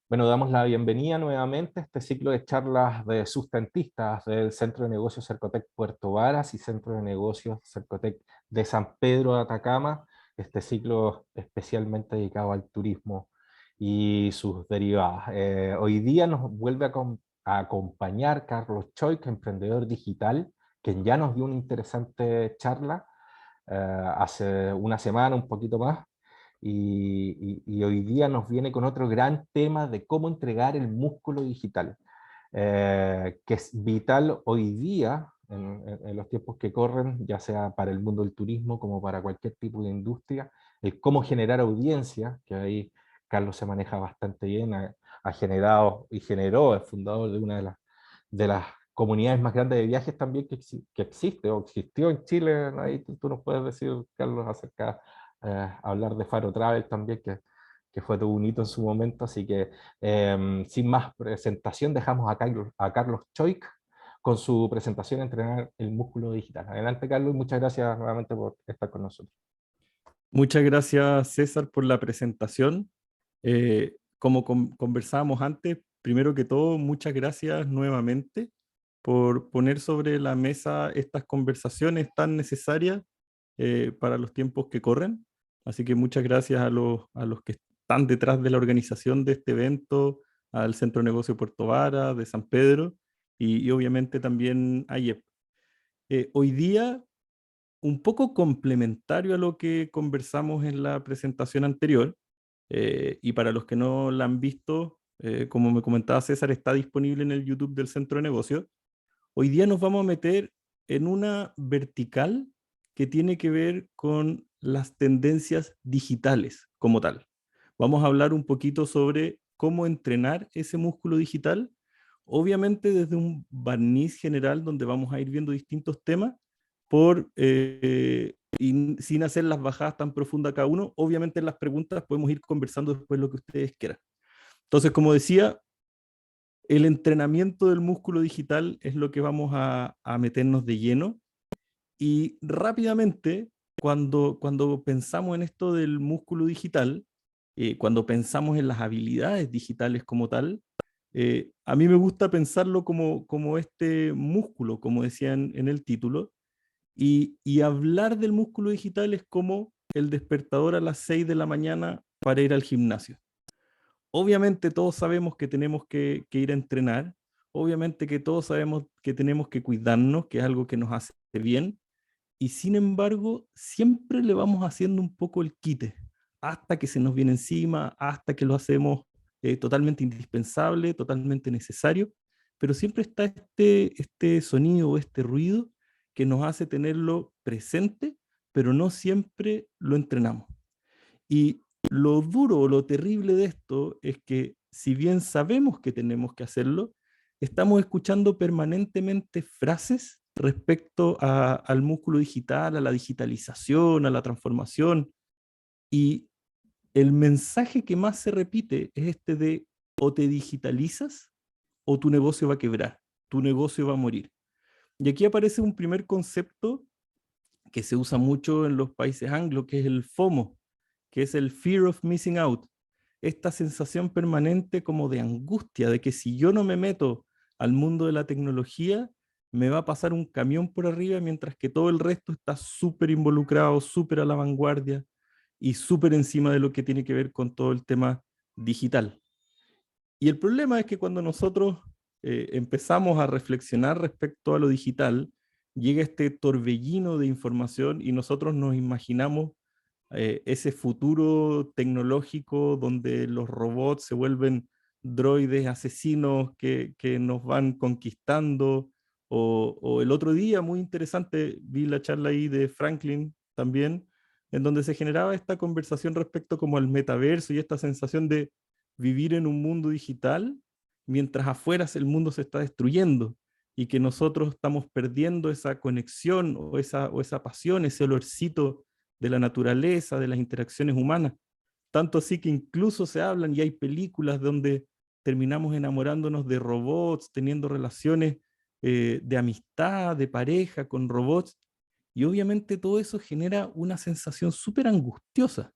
Bueno, damos la bienvenida nuevamente a este ciclo de charlas de sustentistas del Centro de Negocios Cercotec Puerto Varas y Centro de Negocios Cercotec de San Pedro de Atacama, este ciclo especialmente dedicado al turismo y sus derivadas. Hoy día nos vuelve a acompañar Carlos Choik, emprendedor digital, quien ya nos dio una interesante charla hace una semana, un poquito más, y hoy día nos viene con otro gran tema de cómo entregar el músculo digital, que es vital hoy día, en los tiempos que corren, ya sea para el mundo del turismo como para cualquier tipo de industria, el cómo generar audiencia, que ahí Carlos se maneja bastante bien, ha generado y generó, es fundador de una de las comunidades más grandes de viajes también que existe o existió en Chile. ¿No? Ahí tú nos puedes decir, Carlos, acerca hablar de Faro Travel también, que fue todo un hito en su momento. Así que, sin más presentación, dejamos a Carlos Choik con su presentación Entrenar el Músculo Digital. Adelante, Carlos, y muchas gracias nuevamente por estar con nosotros. Muchas gracias, César, por la presentación. Como conversábamos antes, primero que todo, muchas gracias nuevamente por poner sobre la mesa estas conversaciones tan necesarias para los tiempos que corren. Así que muchas gracias a los que están detrás de la organización de este evento, al Centro de Negocio Puerto Vara, de San Pedro, y obviamente también a IEP. Hoy día, un poco complementario a lo que conversamos en la presentación anterior, y para los que no la han visto, como me comentaba César, está disponible en el YouTube del Centro de Negocios. Hoy día nos vamos a meter en una vertical que tiene que ver con las tendencias digitales como tal. Vamos a hablar un poquito sobre cómo entrenar ese músculo digital, obviamente desde un barniz general donde vamos a ir viendo distintos temas y sin hacer las bajadas tan profundas cada uno. Obviamente en las preguntas podemos ir conversando después lo que ustedes quieran. Entonces, como decía, el entrenamiento del músculo digital es lo que vamos a meternos de lleno. Y rápidamente, cuando pensamos en esto del músculo digital, cuando pensamos en las habilidades digitales como tal, a mí me gusta pensarlo como este músculo, como decían en el título, y hablar del músculo digital es como el despertador a las 6 de la mañana para ir al gimnasio. Obviamente todos sabemos que tenemos que ir a entrenar, obviamente que todos sabemos que tenemos que cuidarnos, que es algo que nos hace bien, y sin embargo siempre le vamos haciendo un poco el quite, hasta que se nos viene encima, hasta que lo hacemos totalmente indispensable, totalmente necesario, pero siempre está este sonido o este ruido que nos hace tenerlo presente, pero no siempre lo entrenamos. Y lo duro o lo terrible de esto es que si bien sabemos que tenemos que hacerlo, estamos escuchando permanentemente frases respecto al músculo digital, a la digitalización, a la transformación. Y el mensaje que más se repite es este de o te digitalizas o tu negocio va a quebrar, tu negocio va a morir. Y aquí aparece un primer concepto que se usa mucho en los países anglos, que es el FOMO, que es el Fear of Missing Out. Esta sensación permanente como de angustia, de que si yo no me meto al mundo de la tecnología, me va a pasar un camión por arriba, mientras que todo el resto está súper involucrado, súper a la vanguardia y súper encima de lo que tiene que ver con todo el tema digital. Y el problema es que cuando nosotros empezamos a reflexionar respecto a lo digital, llega este torbellino de información y nosotros nos imaginamos ese futuro tecnológico donde los robots se vuelven droides asesinos que nos van conquistando. O el otro día, muy interesante, vi la charla ahí de Franklin también, en donde se generaba esta conversación respecto como al metaverso y esta sensación de vivir en un mundo digital mientras afuera el mundo se está destruyendo y que nosotros estamos perdiendo esa conexión o esa pasión, ese olorcito de la naturaleza, de las interacciones humanas. Tanto así que incluso se hablan y hay películas donde terminamos enamorándonos de robots, teniendo relaciones de amistad, de pareja con robots. Y obviamente todo eso genera una sensación súper angustiosa.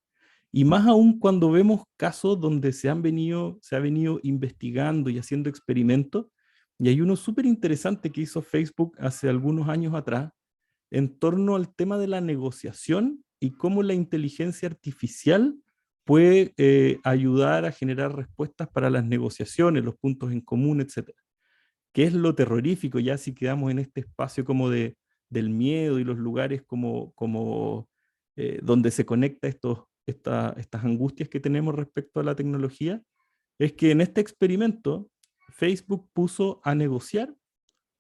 Y más aún cuando vemos casos donde se ha venido investigando y haciendo experimentos, y hay uno súper interesante que hizo Facebook hace algunos años atrás, en torno al tema de la negociación y cómo la inteligencia artificial puede ayudar a generar respuestas para las negociaciones, los puntos en común, etcétera. ¿Qué es lo terrorífico ya si quedamos en este espacio como del miedo y los lugares como donde se conecta estas angustias que tenemos respecto a la tecnología? Es que en este experimento Facebook puso a negociar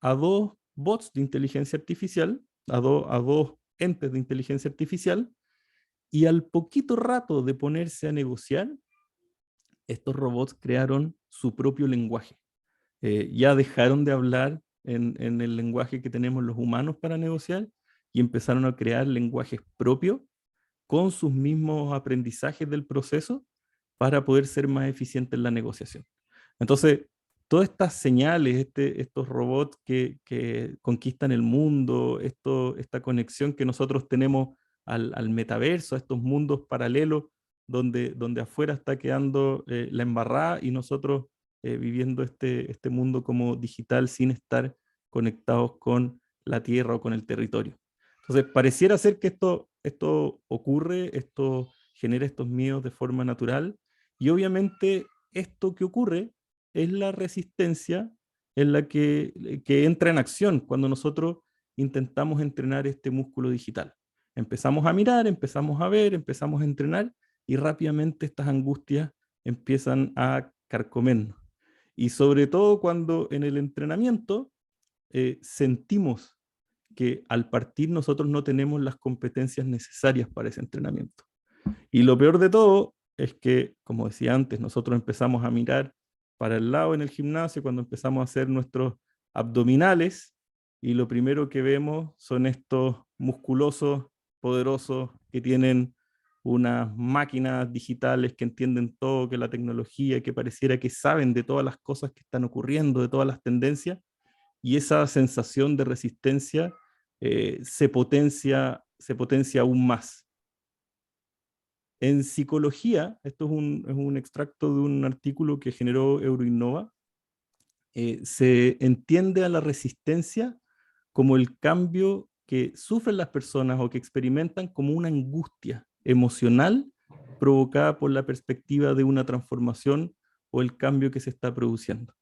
a dos bots de inteligencia artificial, a dos entes de inteligencia artificial, y al poquito rato de ponerse a negociar, estos robots crearon su propio lenguaje. Ya dejaron de hablar en el lenguaje que tenemos los humanos para negociar y empezaron a crear lenguajes propios con sus mismos aprendizajes del proceso para poder ser más eficientes en la negociación. Entonces, todas estas señales, estos robots que conquistan el mundo, esta conexión que nosotros tenemos al metaverso, a estos mundos paralelos donde afuera está quedando la embarrada y nosotros viviendo este mundo como digital sin estar conectados con la tierra o con el territorio. Entonces, pareciera ser que esto ocurre, esto genera estos miedos de forma natural, y obviamente esto que ocurre es la resistencia en la que entra en acción cuando nosotros intentamos entrenar este músculo digital. Empezamos a mirar, empezamos a ver, empezamos a entrenar y rápidamente estas angustias empiezan a carcomernos. Y sobre todo cuando en el entrenamiento sentimos que al partir nosotros no tenemos las competencias necesarias para ese entrenamiento. Y lo peor de todo es que, como decía antes, nosotros empezamos a mirar para el lado en el gimnasio cuando empezamos a hacer nuestros abdominales y lo primero que vemos son estos musculosos, poderosos, que tienen unas máquinas digitales que entienden todo, que la tecnología, que pareciera que saben de todas las cosas que están ocurriendo, de todas las tendencias, y esa sensación de resistencia se potencia aún más. En psicología, esto es un extracto de un artículo que generó Euroinnova, se entiende a la resistencia como el cambio que sufren las personas o que experimentan como una angustia emocional provocada por la perspectiva de una transformación o el cambio que se está produciendo.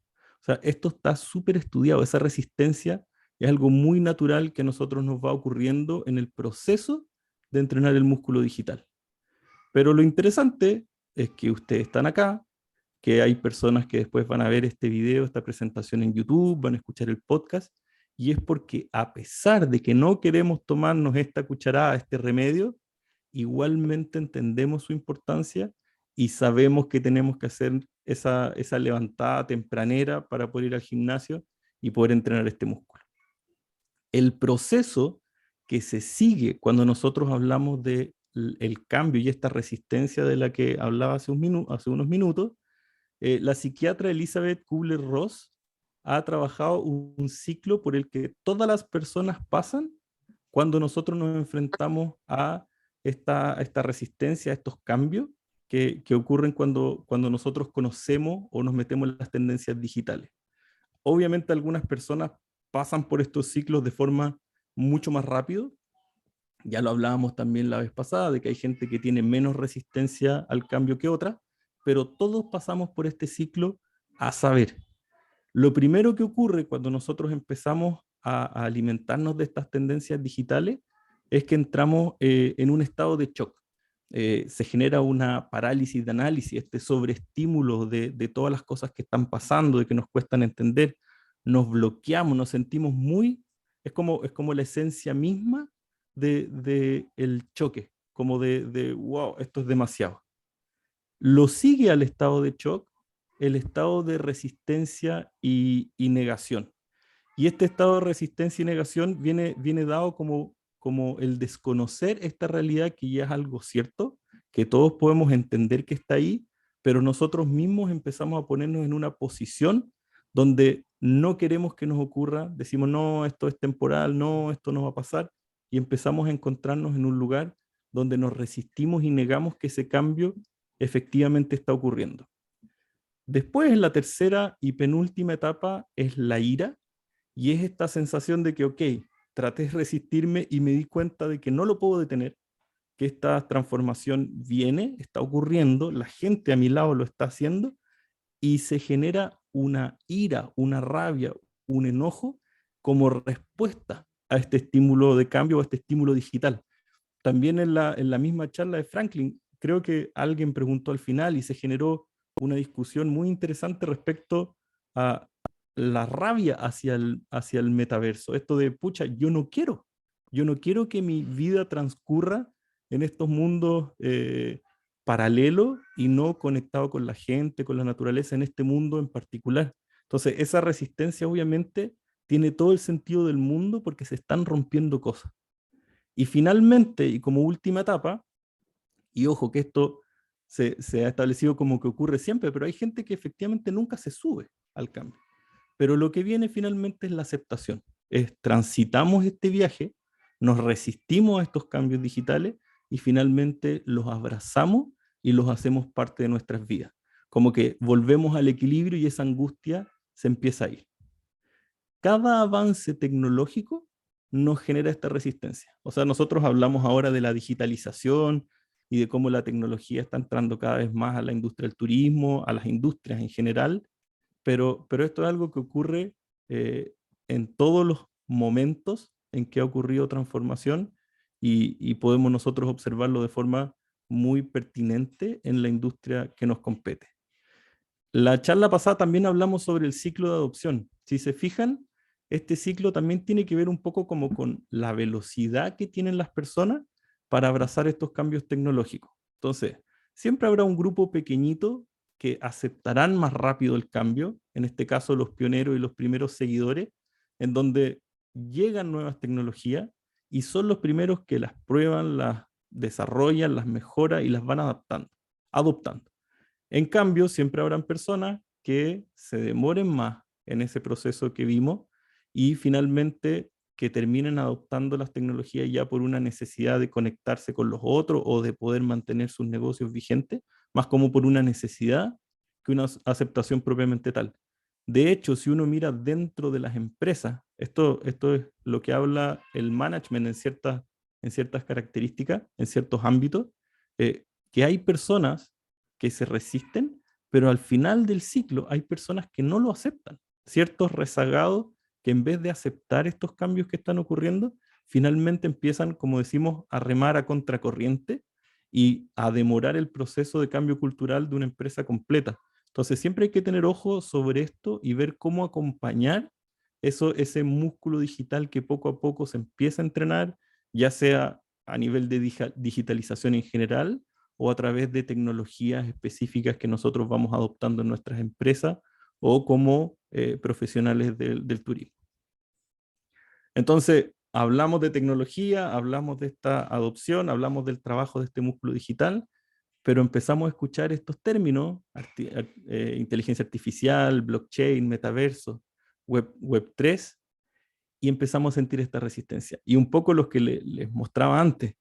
O sea, esto está súper estudiado, esa resistencia es algo muy natural que a nosotros nos va ocurriendo en el proceso de entrenar el músculo digital. Pero lo interesante es que ustedes están acá, que hay personas que después van a ver este video, esta presentación en YouTube, van a escuchar el podcast, y es porque a pesar de que no queremos tomarnos esta cucharada, este remedio, igualmente entendemos su importancia y sabemos que tenemos que hacer esa levantada tempranera para poder ir al gimnasio y poder entrenar este músculo. El proceso que se sigue cuando nosotros hablamos de el cambio y esta resistencia de la que hablaba hace unos minutos, la psiquiatra Elizabeth Kubler-Ross ha trabajado un ciclo por el que todas las personas pasan cuando nosotros nos enfrentamos a esta resistencia, a estos cambios que ocurren cuando nosotros conocemos o nos metemos en las tendencias digitales. Obviamente algunas personas pasan por estos ciclos de forma mucho más rápido. Ya lo hablábamos también la vez pasada, de que hay gente que tiene menos resistencia al cambio que otra, pero todos pasamos por este ciclo a saber. Lo primero que ocurre cuando nosotros empezamos a alimentarnos de estas tendencias digitales es que entramos en un estado de shock. Se genera una parálisis de análisis, este sobreestímulo de todas las cosas que están pasando, de que nos cuestan entender, nos bloqueamos, nos sentimos es como la esencia misma de el choque, como wow, esto es demasiado. Lo sigue al estado de shock el estado de resistencia y negación. Y este estado de resistencia y negación viene dado como el desconocer esta realidad que ya es algo cierto, que todos podemos entender que está ahí, pero nosotros mismos empezamos a ponernos en una posición donde no queremos que nos ocurra, decimos, no, esto es temporal, no, esto no va a pasar, y empezamos a encontrarnos en un lugar donde nos resistimos y negamos que ese cambio efectivamente está ocurriendo. Después, la tercera y penúltima etapa es la ira, y es esta sensación de que, ok, traté de resistirme y me di cuenta de que no lo puedo detener, que esta transformación viene, está ocurriendo, la gente a mi lado lo está haciendo, y se genera una ira, una rabia, un enojo como respuesta a este estímulo de cambio, a este estímulo digital. También en la misma charla de Franklin, creo que alguien preguntó al final y se generó una discusión muy interesante respecto a la rabia hacia el metaverso. Esto de, pucha, yo no quiero que mi vida transcurra en estos mundos paralelos y no conectado con la gente, con la naturaleza, en este mundo en particular. Entonces, esa resistencia obviamente tiene todo el sentido del mundo porque se están rompiendo cosas. Y finalmente, y como última etapa, y ojo que esto se ha establecido como que ocurre siempre, pero hay gente que efectivamente nunca se sube al cambio. Pero lo que viene finalmente es la aceptación. Transitamos este viaje, nos resistimos a estos cambios digitales y finalmente los abrazamos y los hacemos parte de nuestras vidas. Como que volvemos al equilibrio y esa angustia se empieza a ir. Cada avance tecnológico nos genera esta resistencia. O sea, nosotros hablamos ahora de la digitalización y de cómo la tecnología está entrando cada vez más a la industria del turismo, a las industrias en general, pero esto es algo que ocurre en todos los momentos en que ha ocurrido transformación y podemos nosotros observarlo de forma muy pertinente en la industria que nos compete. La charla pasada también hablamos sobre el ciclo de adopción. Si se fijan, este ciclo también tiene que ver un poco como con la velocidad que tienen las personas para abrazar estos cambios tecnológicos. Entonces, siempre habrá un grupo pequeñito que aceptarán más rápido el cambio, en este caso los pioneros y los primeros seguidores, en donde llegan nuevas tecnologías y son los primeros que las prueban, las desarrollan, las mejoran y las van adoptando. En cambio, siempre habrán personas que se demoren más en ese proceso que vimos y finalmente que terminen adoptando las tecnologías ya por una necesidad de conectarse con los otros o de poder mantener sus negocios vigentes, más como por una necesidad que una aceptación propiamente tal. De hecho, si uno mira dentro de las empresas, esto es lo que habla el management en ciertas características, en ciertos ámbitos, que hay personas que se resisten, pero al final del ciclo hay personas que no lo aceptan, ciertos rezagados que en vez de aceptar estos cambios que están ocurriendo, finalmente empiezan, como decimos, a remar a contracorriente y a demorar el proceso de cambio cultural de una empresa completa. Entonces siempre hay que tener ojo sobre esto y ver cómo acompañar ese músculo digital que poco a poco se empieza a entrenar, ya sea a nivel de digitalización en general o a través de tecnologías específicas que nosotros vamos adoptando en nuestras empresas o como profesionales del turismo. Entonces, hablamos de tecnología, hablamos de esta adopción, hablamos del trabajo de este músculo digital, pero empezamos a escuchar estos términos, inteligencia artificial, blockchain, metaverso, web 3, y empezamos a sentir esta resistencia. Y un poco los que les mostraba antes,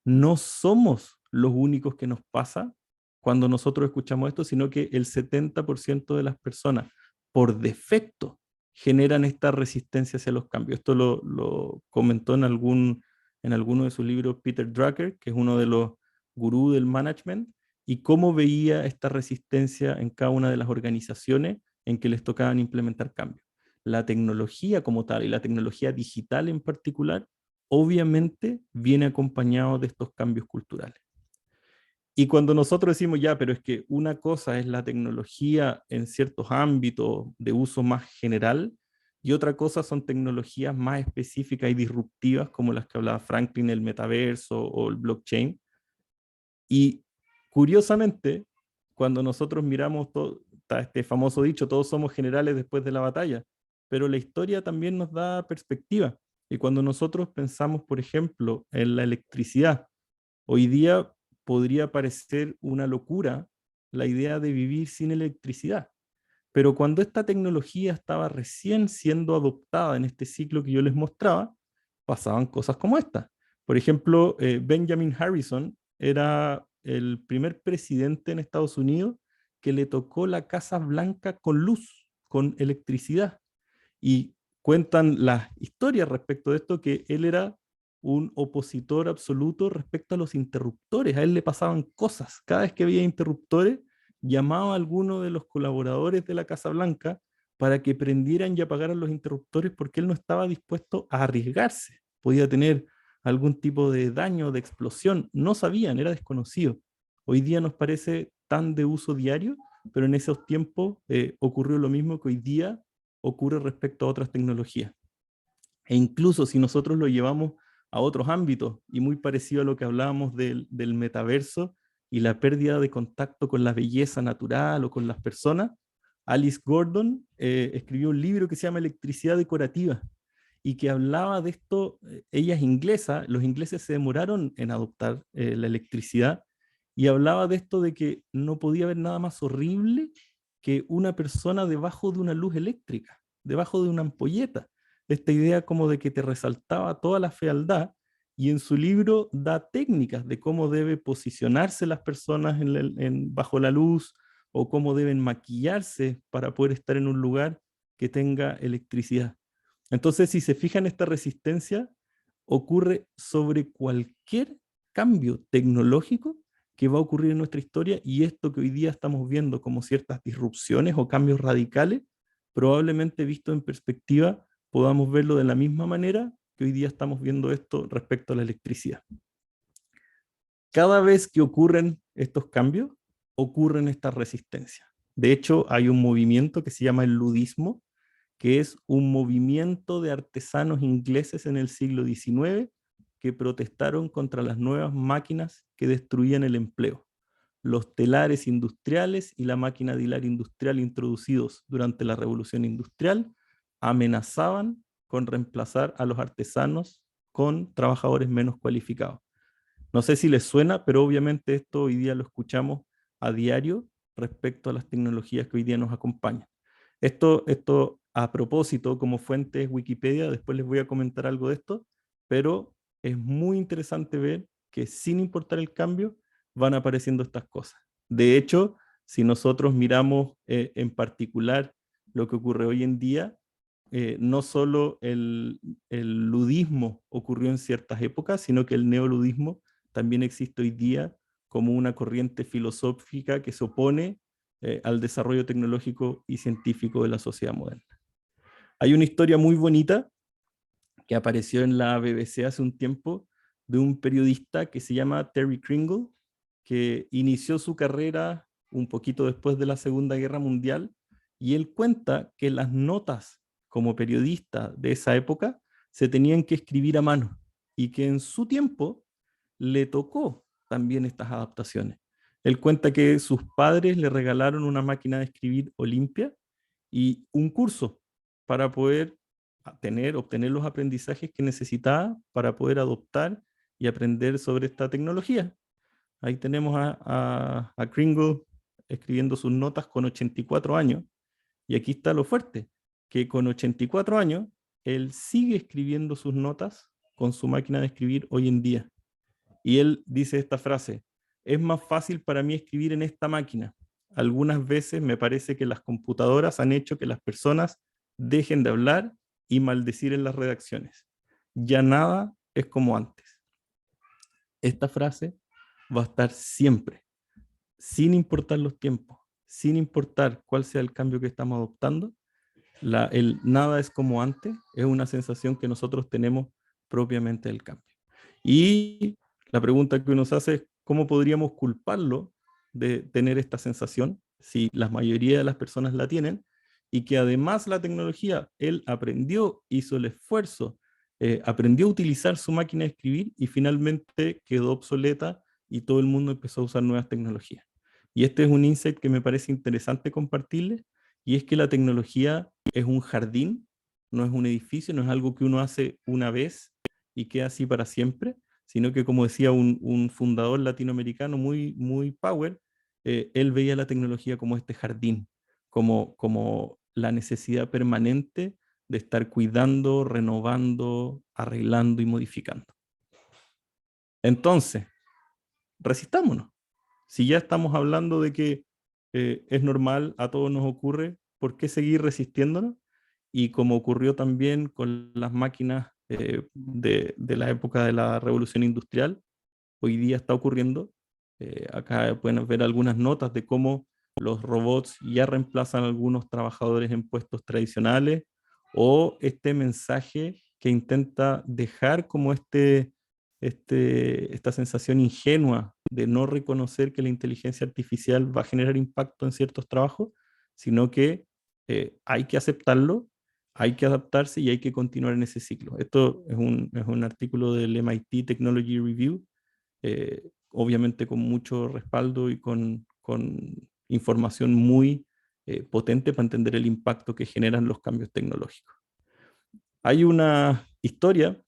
no somos los únicos que nos pasa cuando nosotros escuchamos esto, sino que el 70% de las personas, por defecto, generan esta resistencia hacia los cambios. Esto lo comentó en alguno de sus libros Peter Drucker, que es uno de los gurús del management, y cómo veía esta resistencia en cada una de las organizaciones en que les tocaban implementar cambios. La tecnología como tal, y la tecnología digital en particular, obviamente viene acompañado de estos cambios culturales. Y cuando nosotros decimos, ya, pero es que una cosa es la tecnología en ciertos ámbitos de uso más general, y otra cosa son tecnologías más específicas y disruptivas, como las que hablaba Franklin, el metaverso o el blockchain. Y curiosamente, cuando nosotros miramos todo, está este famoso dicho, todos somos generales después de la batalla, pero la historia también nos da perspectiva. Y cuando nosotros pensamos, por ejemplo, en la electricidad, hoy día podría parecer una locura la idea de vivir sin electricidad. Pero cuando esta tecnología estaba recién siendo adoptada en este ciclo que yo les mostraba, pasaban cosas como esta. Por ejemplo, Benjamin Harrison era el primer presidente en Estados Unidos que le tocó la Casa Blanca con luz, con electricidad. Y cuentan las historias respecto de esto, que él era un opositor absoluto respecto a los interruptores. A él le pasaban cosas. Cada vez que había interruptores, llamaba a alguno de los colaboradores de la Casa Blanca para que prendieran y apagaran los interruptores, porque él no estaba dispuesto a arriesgarse. Podía tener algún tipo de daño, de explosión. No sabían, era desconocido. Hoy día nos parece tan de uso diario, pero en esos tiempos ocurrió lo mismo que hoy día ocurre respecto a otras tecnologías. E incluso si nosotros lo llevamos a otros ámbitos, y muy parecido a lo que hablábamos del metaverso y la pérdida de contacto con la belleza natural o con las personas, Alice Gordon escribió un libro que se llama Electricidad Decorativa, y que hablaba de esto. Ella es inglesa, los ingleses se demoraron en adoptar la electricidad, y hablaba de esto de que no podía haber nada más horrible que una persona debajo de una luz eléctrica, debajo de una ampolleta. Esta idea como de que te resaltaba toda la fealdad, y en su libro da técnicas de cómo debe posicionarse las personas bajo la luz, o cómo deben maquillarse para poder estar en un lugar que tenga electricidad. Entonces, si se fijan, esta resistencia ocurre sobre cualquier cambio tecnológico que va a ocurrir en nuestra historia, y esto que hoy día estamos viendo como ciertas disrupciones o cambios radicales, probablemente visto en perspectiva podamos verlo de la misma manera que hoy día estamos viendo esto respecto a la electricidad. Cada vez que ocurren estos cambios, ocurren estas resistencias. De hecho, hay un movimiento que se llama el ludismo, que es un movimiento de artesanos ingleses en el siglo XIX que protestaron contra las nuevas máquinas que destruían el empleo. Los telares industriales y la máquina de hilar industrial introducidos durante la Revolución Industrial amenazaban con reemplazar a los artesanos con trabajadores menos cualificados. No sé si les suena, pero obviamente esto hoy día lo escuchamos a diario respecto a las tecnologías que hoy día nos acompañan. Esto a propósito, como fuente es Wikipedia, después les voy a comentar algo de esto, pero es muy interesante ver que sin importar el cambio, van apareciendo estas cosas. De hecho, si nosotros miramos en particular lo que ocurre hoy en día, no solo el ludismo ocurrió en ciertas épocas, sino que el neoludismo también existe hoy día como una corriente filosófica que se opone al desarrollo tecnológico y científico de la sociedad moderna. Hay una historia muy bonita que apareció en la BBC hace un tiempo, de un periodista que se llama Terry Kringle, que inició su carrera un poquito después de la Segunda Guerra Mundial, y él cuenta que las notas como periodista de esa época se tenían que escribir a mano, y que en su tiempo le tocó también estas adaptaciones. Él cuenta que sus padres le regalaron una máquina de escribir Olympia y un curso para poder obtener los aprendizajes que necesitaba para poder adoptar y aprender sobre esta tecnología. Ahí tenemos a Kringle escribiendo sus notas con 84 años, y aquí está lo fuerte, que con 84 años él sigue escribiendo sus notas con su máquina de escribir hoy en día. Y él dice esta frase: es más fácil para mí escribir en esta máquina. Algunas veces me parece que las computadoras han hecho que las personas dejen de hablar y maldecir en las redacciones. Ya nada es como antes. Esta frase va a estar siempre, sin importar los tiempos, sin importar cuál sea el cambio que estamos adoptando. El nada es como antes es una sensación que nosotros tenemos propiamente del cambio. Y la pregunta que uno se hace es: ¿cómo podríamos culparlo de tener esta sensación si la mayoría de las personas la tienen? Y que además la tecnología, él aprendió, hizo el esfuerzo, aprendió a utilizar su máquina de escribir, y finalmente quedó obsoleta y todo el mundo empezó a usar nuevas tecnologías. Y este es un insight que me parece interesante compartirles, y es que la tecnología es un jardín, no es un edificio, no es algo que uno hace una vez y queda así para siempre, sino que, como decía un fundador latinoamericano muy power, él veía la tecnología como este jardín, como la necesidad permanente de estar cuidando, renovando, arreglando y modificando. Entonces, resistámonos. Si ya estamos hablando de que es normal, a todos nos ocurre, ¿por qué seguir resistiéndonos? Y como ocurrió también con las máquinas de la época de la Revolución Industrial, hoy día está ocurriendo. Acá pueden ver algunas notas de cómo los robots ya reemplazan a algunos trabajadores en puestos tradicionales, o este mensaje que intenta dejar como esta sensación ingenua de no reconocer que la inteligencia artificial va a generar impacto en ciertos trabajos, sino que hay que aceptarlo, hay que adaptarse y hay que continuar en ese ciclo. Esto es un artículo del MIT Technology Review, obviamente con mucho respaldo y con información muy potente para entender el impacto que generan los cambios tecnológicos. Hay una historia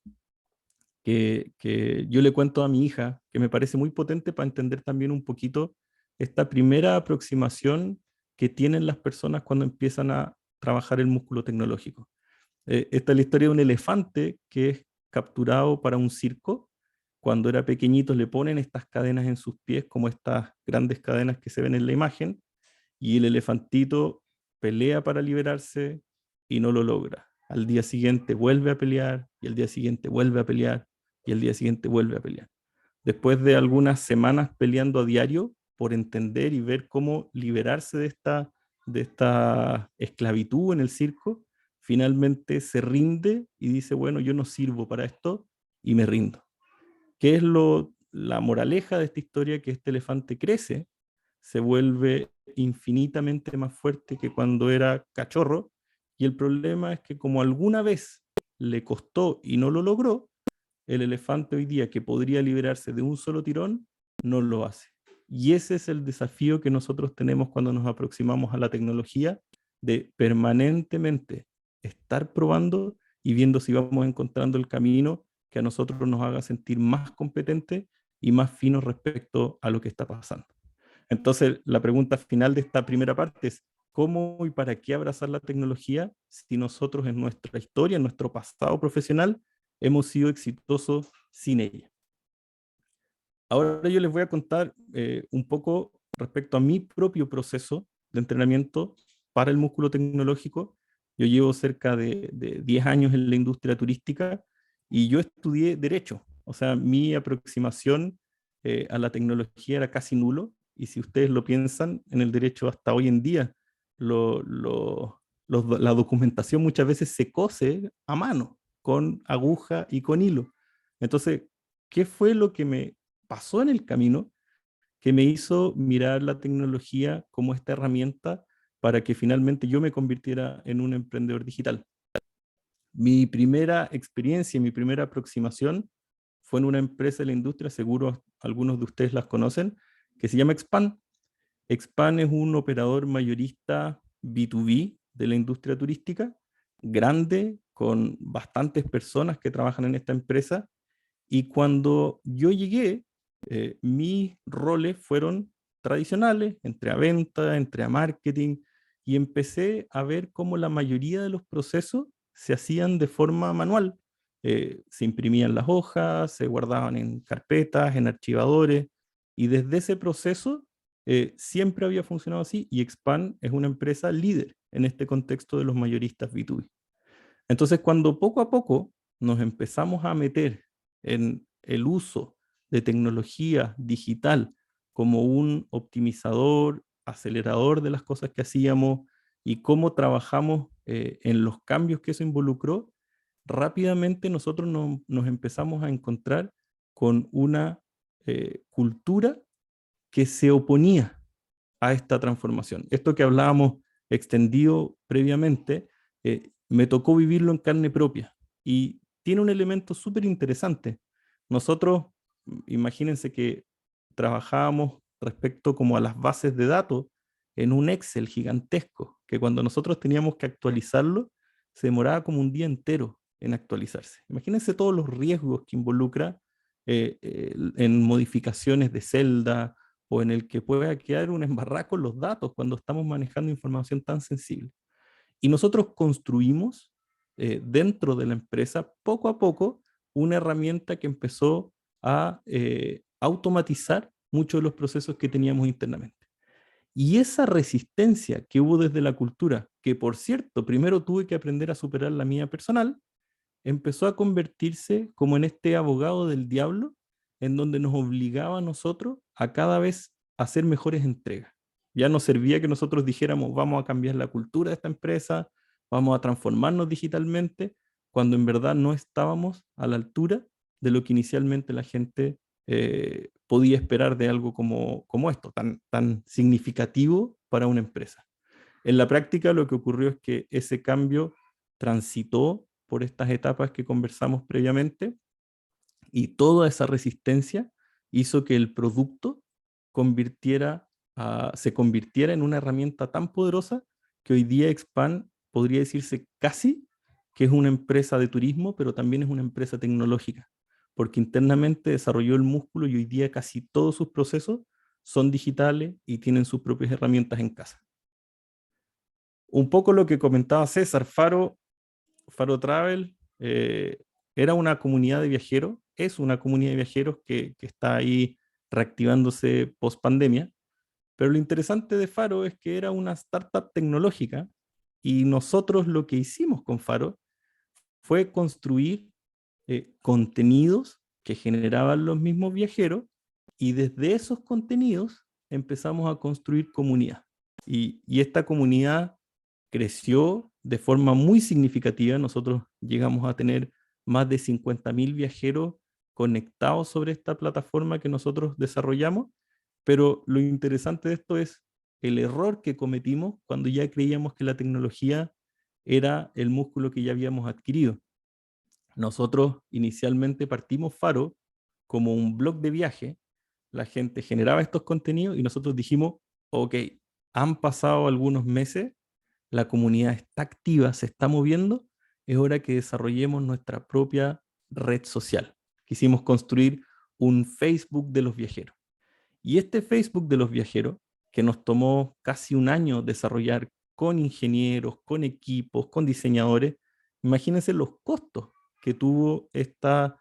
que yo le cuento a mi hija, que me parece muy potente para entender también un poquito esta primera aproximación que tienen las personas cuando empiezan a trabajar el músculo tecnológico. Esta es la historia de un elefante que es capturado para un circo. Cuando era pequeñito le ponen estas cadenas en sus pies, como estas grandes cadenas que se ven en la imagen, y el elefantito pelea para liberarse y no lo logra. Al día siguiente vuelve a pelear, y al día siguiente vuelve a pelear, y al día siguiente vuelve a pelear. Después de algunas semanas peleando a diario por entender y ver cómo liberarse de esta esclavitud en el circo, finalmente se rinde y dice, bueno, yo no sirvo para esto y me rindo. ¿Qué es la moraleja de esta historia? Que este elefante crece, se vuelve infinitamente más fuerte que cuando era cachorro, y el problema es que como alguna vez le costó y no lo logró, el elefante hoy día, que podría liberarse de un solo tirón, no lo hace. Y ese es el desafío que nosotros tenemos cuando nos aproximamos a la tecnología, de permanentemente estar probando y viendo si vamos encontrando el camino que a nosotros nos haga sentir más competentes y más finos respecto a lo que está pasando. Entonces, la pregunta final de esta primera parte es, ¿cómo y para qué abrazar la tecnología si nosotros en nuestra historia, en nuestro pasado profesional, hemos sido exitosos sin ella? Ahora yo les voy a contar un poco respecto a mi propio proceso de entrenamiento para el músculo tecnológico. Yo llevo cerca de 10 años en la industria turística y yo estudié Derecho. O sea, mi aproximación a la tecnología era casi nulo. Y si ustedes lo piensan, en el derecho hasta hoy en día, la documentación muchas veces se cose a mano, con aguja y con hilo. Entonces, ¿qué fue lo que me pasó en el camino que me hizo mirar la tecnología como esta herramienta para que finalmente yo me convirtiera en un emprendedor digital? Mi primera experiencia, mi primera aproximación fue en una empresa de la industria, seguro algunos de ustedes las conocen, que se llama Expan. Expan es un operador mayorista B2B de la industria turística, grande, con bastantes personas que trabajan en esta empresa. Y cuando yo llegué, mis roles fueron tradicionales, entre a venta, entre a marketing, y empecé a ver cómo la mayoría de los procesos se hacían de forma manual. Se imprimían las hojas, se guardaban en carpetas, en archivadores, y desde ese proceso siempre había funcionado así, y Expan es una empresa líder en este contexto de los mayoristas B2B. Entonces, cuando poco a poco nos empezamos a meter en el uso de tecnología digital como un optimizador, acelerador de las cosas que hacíamos y cómo trabajamos en los cambios que eso involucró, rápidamente nosotros nos empezamos a encontrar con una cultura que se oponía a esta transformación. Esto que hablábamos extendido previamente, me tocó vivirlo en carne propia y tiene un elemento súper interesante. Nosotros, imagínense que trabajábamos respecto como a las bases de datos en un Excel gigantesco, que cuando nosotros teníamos que actualizarlo, se demoraba como un día entero en actualizarse. Imagínense todos los riesgos que involucra en modificaciones de celda, o en el que pueda quedar un embarrado con los datos cuando estamos manejando información tan sensible. Y nosotros construimos dentro de la empresa, poco a poco, una herramienta que empezó a automatizar muchos de los procesos que teníamos internamente. Y esa resistencia que hubo desde la cultura, que por cierto, primero tuve que aprender a superar la mía personal, empezó a convertirse como en este abogado del diablo, en donde nos obligaba a nosotros a cada vez hacer mejores entregas. Ya no servía que nosotros dijéramos, vamos a cambiar la cultura de esta empresa, vamos a transformarnos digitalmente, cuando en verdad no estábamos a la altura de lo que inicialmente la gente podía esperar de algo como esto, tan significativo para una empresa. En la práctica lo que ocurrió es que ese cambio transitó por estas etapas que conversamos previamente y toda esa resistencia hizo que el producto se convirtiera en una herramienta tan poderosa que hoy día Expand podría decirse casi que es una empresa de turismo, pero también es una empresa tecnológica, porque internamente desarrolló el músculo y hoy día casi todos sus procesos son digitales y tienen sus propias herramientas en casa. Un poco lo que comentaba César, Faro Travel era una comunidad de viajeros, es una comunidad de viajeros que está ahí reactivándose post pandemia, pero lo interesante de Faro es que era una startup tecnológica y nosotros lo que hicimos con Faro fue construir contenidos que generaban los mismos viajeros y desde esos contenidos empezamos a construir comunidad. Y esta comunidad creció de forma muy significativa. Nosotros llegamos a tener más de 50.000 viajeros conectados sobre esta plataforma que nosotros desarrollamos, pero lo interesante de esto es el error que cometimos cuando ya creíamos que la tecnología era el músculo que ya habíamos adquirido. Nosotros inicialmente partimos Faro como un blog de viaje, la gente generaba estos contenidos y nosotros dijimos, ok, han pasado algunos meses, la comunidad está activa, se está moviendo, es hora que desarrollemos nuestra propia red social. Quisimos construir un Facebook de los viajeros. Y este Facebook de los viajeros, que nos tomó casi un año desarrollar con ingenieros, con equipos, con diseñadores, imagínense los costos que tuvo esta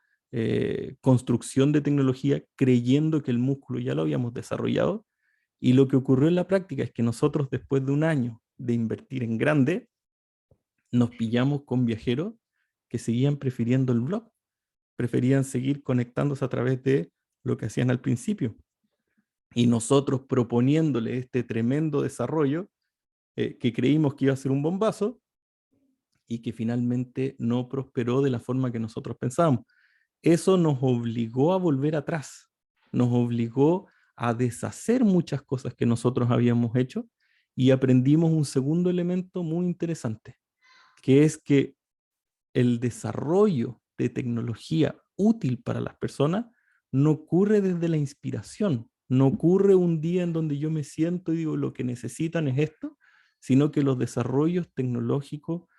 construcción de tecnología creyendo que el músculo ya lo habíamos desarrollado. Y lo que ocurrió en la práctica es que nosotros, después de un año de invertir en grande, nos pillamos con viajeros que seguían prefiriendo el blog, preferían seguir conectándose a través de lo que hacían al principio. Y nosotros proponiéndole este tremendo desarrollo que creímos que iba a ser un bombazo y que finalmente no prosperó de la forma que nosotros pensábamos. Eso nos obligó a volver atrás, nos obligó a deshacer muchas cosas que nosotros habíamos hecho y aprendimos un segundo elemento muy interesante, que es que el desarrollo de tecnología útil para las personas no ocurre desde la inspiración, no ocurre un día en donde yo me siento y digo lo que necesitan es esto, sino que los desarrollos tecnológicos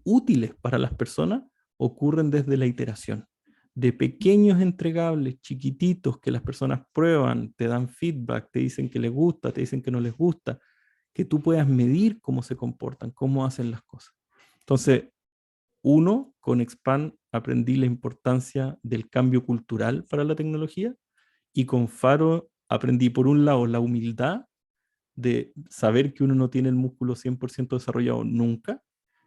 útiles para las personas ocurren desde la iteración, de pequeños entregables chiquititos que las personas prueban, te dan feedback, te dicen que les gusta, te dicen que no les gusta, que tú puedas medir cómo se comportan, cómo hacen las cosas. Entonces, uno, con Expand aprendí la importancia del cambio cultural para la tecnología y con Faro aprendí por un lado la humildad de saber que uno no tiene el músculo 100% desarrollado nunca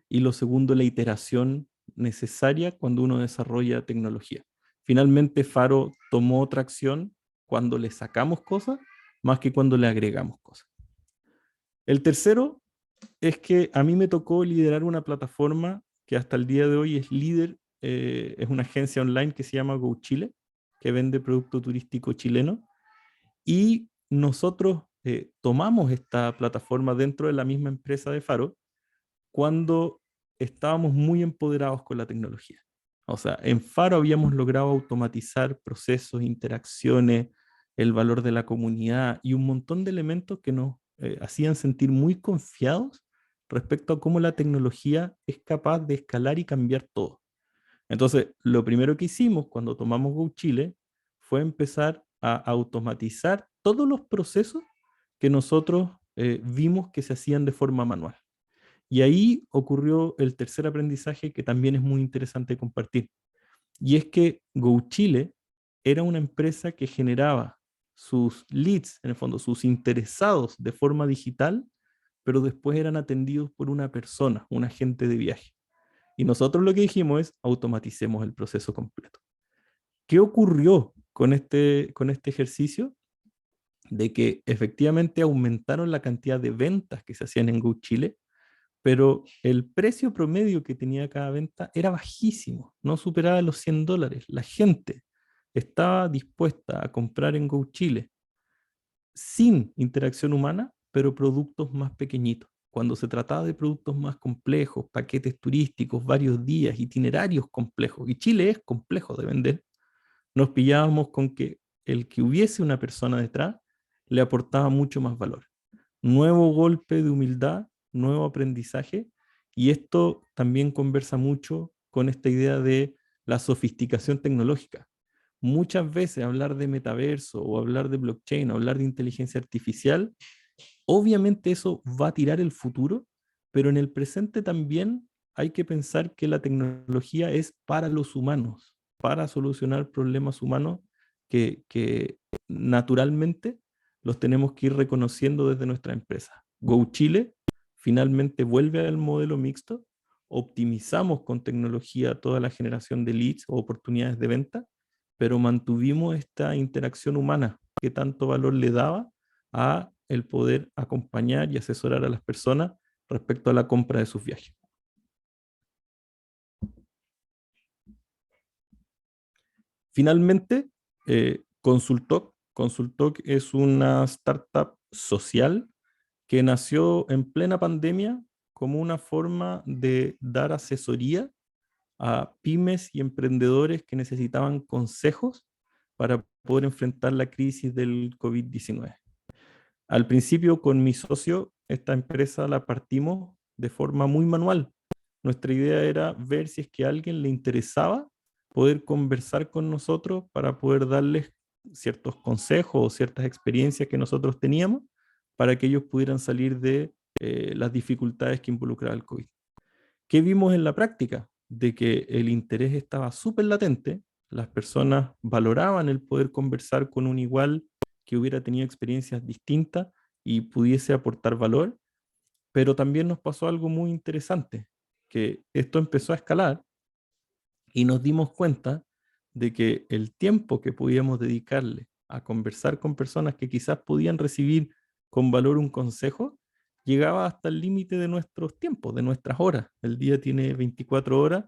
y lo segundo, la iteración necesaria cuando uno desarrolla tecnología. Finalmente Faro tomó tracción cuando le sacamos cosas más que cuando le agregamos cosas. El tercero es que a mí me tocó liderar una plataforma que hasta el día de hoy es líder, es una agencia online que se llama Go Chile, que vende producto turístico chileno, y nosotros tomamos esta plataforma dentro de la misma empresa de Faro cuando estábamos muy empoderados con la tecnología. O sea, en Faro habíamos logrado automatizar procesos, interacciones, el valor de la comunidad y un montón de elementos que nos hacían sentir muy confiados respecto a cómo la tecnología es capaz de escalar y cambiar todo. Entonces, lo primero que hicimos cuando tomamos Go Chile fue empezar a automatizar todos los procesos que nosotros vimos que se hacían de forma manual. Y ahí ocurrió el tercer aprendizaje que también es muy interesante compartir. Y es que Go Chile era una empresa que generaba sus leads, en el fondo, sus interesados de forma digital, pero después eran atendidos por una persona, un agente de viaje. Y nosotros lo que dijimos es, automaticemos el proceso completo. ¿Qué ocurrió con este ejercicio? De que efectivamente aumentaron la cantidad de ventas que se hacían en GoChile, pero el precio promedio que tenía cada venta era bajísimo, no superaba los $100. La gente estaba dispuesta a comprar en GoChile sin interacción humana, pero productos más pequeñitos. Cuando se trataba de productos más complejos, paquetes turísticos, varios días, itinerarios complejos, y Chile es complejo de vender, nos pillábamos con que el que hubiese una persona detrás le aportaba mucho más valor. Nuevo golpe de humildad, nuevo aprendizaje, y esto también conversa mucho con esta idea de la sofisticación tecnológica. Muchas veces hablar de metaverso o hablar de blockchain o hablar de inteligencia artificial, obviamente eso va a tirar el futuro, pero en el presente también hay que pensar que la tecnología es para los humanos, para solucionar problemas humanos que naturalmente los tenemos que ir reconociendo desde nuestra empresa. GoChile finalmente vuelve al modelo mixto, optimizamos con tecnología toda la generación de leads o oportunidades de venta, pero mantuvimos esta interacción humana que tanto valor le daba a el poder acompañar y asesorar a las personas respecto a la compra de sus viajes. Finalmente, Consultoc. Consultoc es una startup social que nació en plena pandemia como una forma de dar asesoría a pymes y emprendedores que necesitaban consejos para poder enfrentar la crisis del COVID-19. Al principio, con mi socio, esta empresa la partimos de forma muy manual. Nuestra idea era ver si es que a alguien le interesaba poder conversar con nosotros para poder darles ciertos consejos o ciertas experiencias que nosotros teníamos para que ellos pudieran salir de las dificultades que involucraba el COVID. ¿Qué vimos en la práctica? De que el interés estaba súper latente, las personas valoraban el poder conversar con un igual que hubiera tenido experiencias distintas y pudiese aportar valor, pero también nos pasó algo muy interesante, que esto empezó a escalar y nos dimos cuenta de que el tiempo que podíamos dedicarle a conversar con personas que quizás podían recibir con valor un consejo, llegaba hasta el límite de nuestros tiempos, de nuestras horas. El día tiene 24 horas,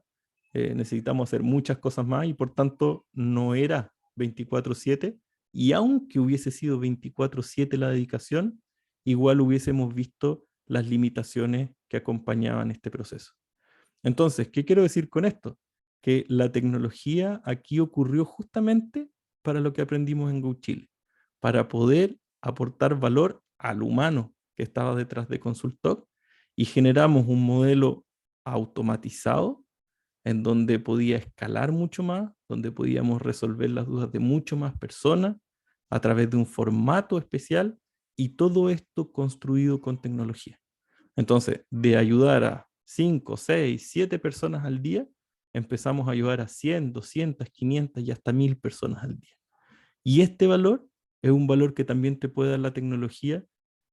necesitamos hacer muchas cosas más y por tanto no era 24/7, y aunque hubiese sido 24/7 la dedicación, igual hubiésemos visto las limitaciones que acompañaban este proceso. Entonces, ¿qué quiero decir con esto? Que la tecnología aquí ocurrió justamente para lo que aprendimos en GoChile, para poder aportar valor al humano que estaba detrás de Consultoc, y generamos un modelo automatizado en donde podía escalar mucho más, donde podíamos resolver las dudas de mucho más personas a través de un formato especial, y todo esto construido con tecnología. Entonces, de ayudar a 5, 6, 7 personas al día, empezamos a ayudar a 100, 200, 500 y hasta 1000 personas al día. Y este valor es un valor que también te puede dar la tecnología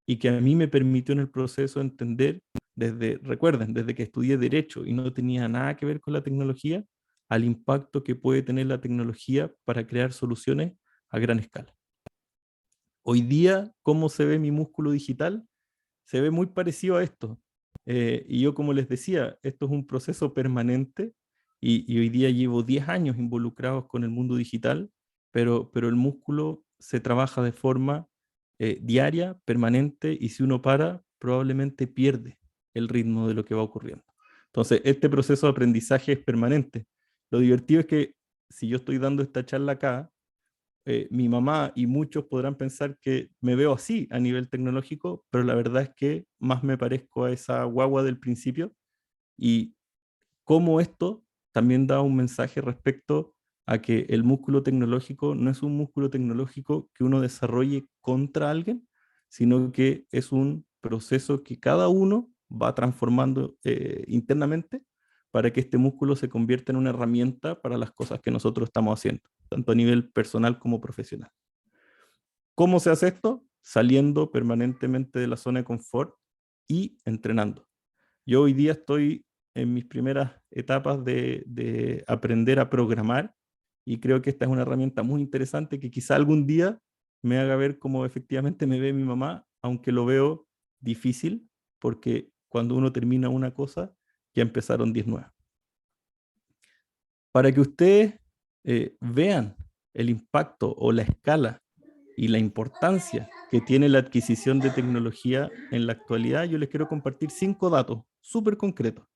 y que a mí me permitió en el proceso entender, recuerden, desde que estudié Derecho y no tenía nada que ver con la tecnología, al impacto que puede tener la tecnología para crear soluciones a gran escala. Hoy día, ¿cómo se ve mi músculo digital? Se ve muy parecido a esto. Y yo, como les decía, esto es un proceso permanente y hoy día llevo 10 años involucrados con el mundo digital, pero el músculo se trabaja de forma diaria, permanente, y si uno para, probablemente pierde el ritmo de lo que va ocurriendo. Entonces, este proceso de aprendizaje es permanente. Lo divertido es que si yo estoy dando esta charla acá, mi mamá y muchos podrán pensar que me veo así a nivel tecnológico, pero la verdad es que más me parezco a esa guagua del principio, y cómo esto también da un mensaje respecto a que el músculo tecnológico no es un músculo tecnológico que uno desarrolle contra alguien, sino que es un proceso que cada uno va transformando internamente para que este músculo se convierta en una herramienta para las cosas que nosotros estamos haciendo. tanto a nivel personal como profesional. ¿Cómo se hace esto? Saliendo permanentemente de la zona de confort y entrenando. Yo hoy día estoy en mis primeras etapas de aprender a programar y creo que esta es una herramienta muy interesante que quizá algún día me haga ver cómo efectivamente me ve mi mamá, aunque lo veo difícil, porque cuando uno termina una cosa, ya empezaron 10 nuevas. Para que ustedes vean el impacto o la escala y la importancia que tiene la adquisición de tecnología en la actualidad, yo les quiero compartir 5 datos súper concretos.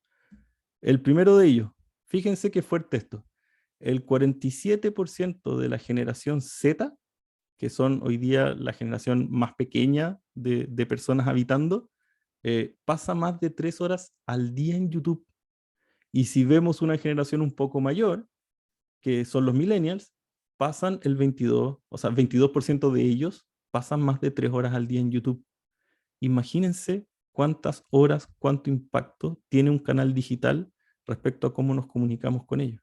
El primero de ellos, fíjense qué fuerte esto, el 47% de la generación Z, que son hoy día la generación más pequeña de personas habitando, pasa más de 3 horas al día en YouTube. Y si vemos una generación un poco mayor, que son los millennials, pasan el 22, o sea, 22% de ellos pasan más de 3 horas al día en YouTube. Imagínense cuántas horas, cuánto impacto tiene un canal digital respecto a cómo nos comunicamos con ellos.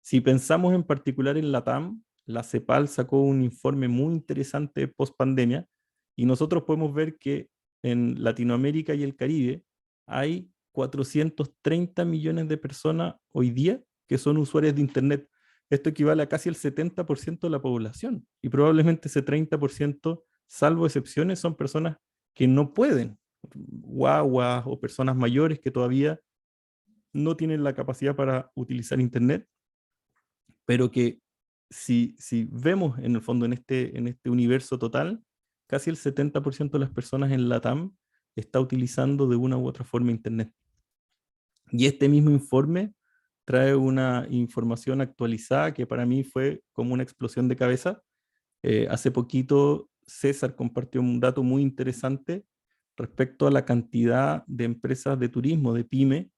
Si pensamos en particular en LATAM, la CEPAL sacó un informe muy interesante post pandemia y nosotros podemos ver que en Latinoamérica y el Caribe hay 430 millones de personas hoy día que son usuarios de Internet. Esto equivale a casi el 70% de la población y probablemente ese 30%, salvo excepciones, son personas que no pueden, guaguas o personas mayores que todavía no tienen la capacidad para utilizar Internet, pero que si vemos en el fondo en este universo total, casi el 70% de las personas en LATAM está utilizando de una u otra forma Internet. Y este mismo informe trae una información actualizada que para mí fue como una explosión de cabeza. Hace poquito César compartió un dato muy interesante respecto a la cantidad de empresas de turismo, de pyme,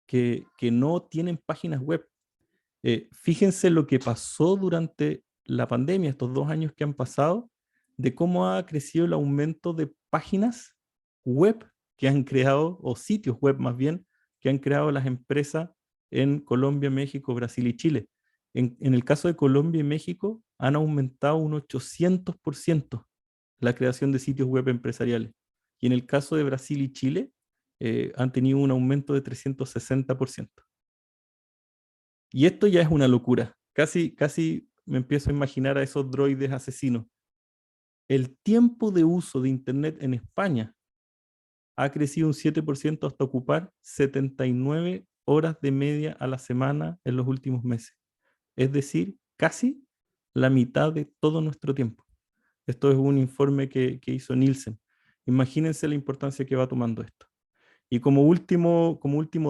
que no tienen páginas web. Fíjense lo que pasó durante la pandemia, estos 2 años que han pasado, de cómo ha crecido el aumento de páginas web que han creado, o sitios web más bien, que han creado las empresas en Colombia, México, Brasil y Chile. En el caso de Colombia y México, han aumentado un 800% la creación de sitios web empresariales. Y en el caso de Brasil y Chile, han tenido un aumento de 360%. Y esto ya es una locura. Casi me empiezo a imaginar a esos droides asesinos. El tiempo de uso de Internet en España ha crecido un 7% hasta ocupar 79 horas de media a la semana en los últimos meses. Es decir, casi la mitad de todo nuestro tiempo. Esto es un informe que hizo Nielsen. Imagínense la importancia que va tomando esto. Y como último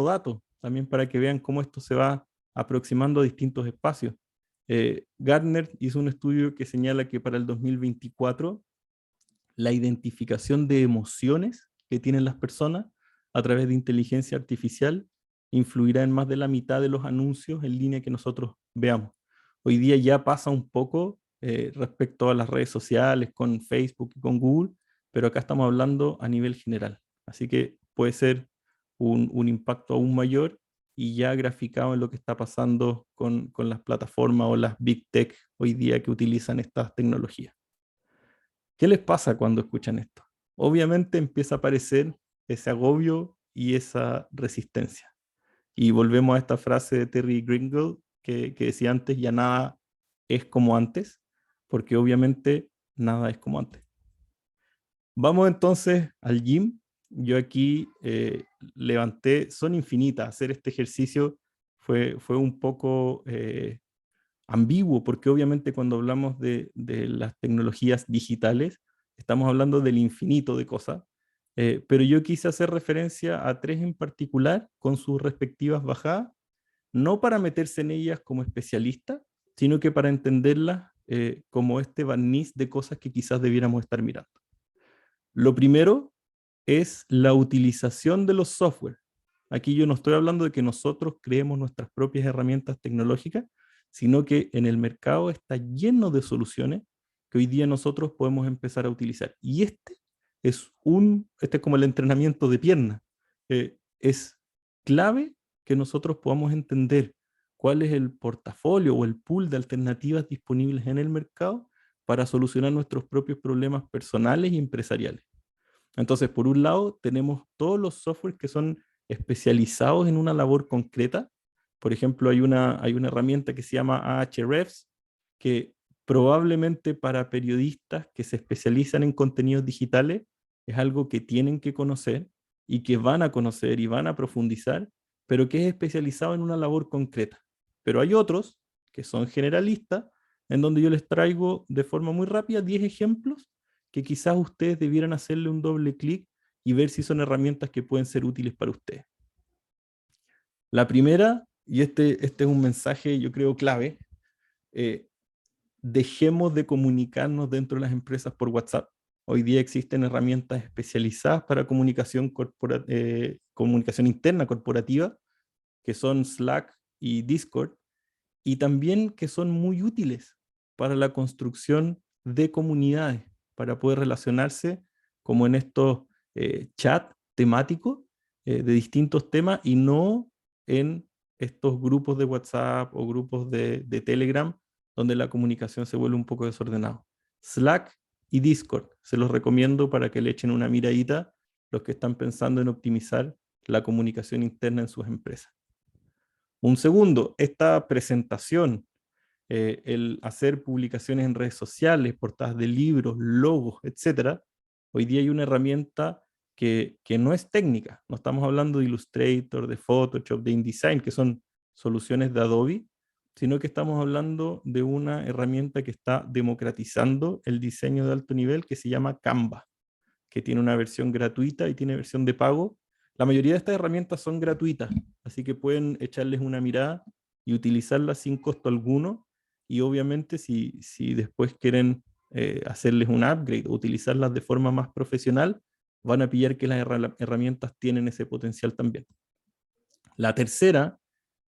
dato, también para que vean cómo esto se va aproximando a distintos espacios. Gartner hizo un estudio que señala que para el 2024 la identificación de emociones que tienen las personas a través de inteligencia artificial influirá en más de la mitad de los anuncios en línea que nosotros veamos. Hoy día ya pasa un poco respecto a las redes sociales con Facebook y con Google, pero acá estamos hablando a nivel general. Así que puede ser un impacto aún mayor y ya graficado en lo que está pasando con las plataformas o las big tech hoy día que utilizan estas tecnologías. ¿Qué les pasa cuando escuchan esto? Obviamente empieza a aparecer ese agobio y esa resistencia. Y volvemos a esta frase de Terry Gringold que decía antes, ya nada es como antes, porque obviamente nada es como antes. Vamos entonces al gym. Yo aquí levanté, son infinitas, hacer este ejercicio fue un poco ambiguo, porque obviamente cuando hablamos de las tecnologías digitales, estamos hablando del infinito de cosas, pero yo quise hacer referencia a 3 en particular con sus respectivas bajadas, no para meterse en ellas como especialista, sino que para entenderlas como este barniz de cosas que quizás debiéramos estar mirando. Lo primero es la utilización de los software. Aquí yo no estoy hablando de que nosotros creemos nuestras propias herramientas tecnológicas, sino que en el mercado está lleno de soluciones que hoy día nosotros podemos empezar a utilizar. Y este es como el entrenamiento de pierna. Es clave que nosotros podamos entender cuál es el portafolio o el pool de alternativas disponibles en el mercado para solucionar nuestros propios problemas personales y empresariales. Entonces, por un lado, tenemos todos los softwares que son especializados en una labor concreta. Por ejemplo, hay una herramienta que se llama Ahrefs, que probablemente para periodistas que se especializan en contenidos digitales es algo que tienen que conocer y que van a conocer y van a profundizar, pero que es especializado en una labor concreta. Pero hay otros que son generalistas, en donde yo les traigo de forma muy rápida 10 ejemplos que quizás ustedes debieran hacerle un doble clic y ver si son herramientas que pueden ser útiles para ustedes. La primera, y este es un mensaje yo creo clave, dejemos de comunicarnos dentro de las empresas por WhatsApp. Hoy día existen herramientas especializadas para comunicación interna corporativa, que son Slack y Discord, y también que son muy útiles para la construcción de comunidades, para poder relacionarse como en estos chats temáticos de distintos temas y no en estos grupos de WhatsApp o grupos de Telegram donde la comunicación se vuelve un poco desordenada. Slack y Discord, se los recomiendo para que le echen una miradita los que están pensando en optimizar la comunicación interna en sus empresas. Un segundo, esta presentación, el hacer publicaciones en redes sociales, portadas de libros, logos, etcétera. Hoy día hay una herramienta que no es técnica. No estamos hablando de Illustrator, de Photoshop, de InDesign, que son soluciones de Adobe, sino que estamos hablando de una herramienta que está democratizando el diseño de alto nivel que se llama Canva, que tiene una versión gratuita y tiene versión de pago. La mayoría de estas herramientas son gratuitas, así que pueden echarles una mirada y utilizarlas sin costo alguno. Y obviamente si después quieren hacerles un upgrade o utilizarlas de forma más profesional, van a pillar que las herramientas tienen ese potencial también. La tercera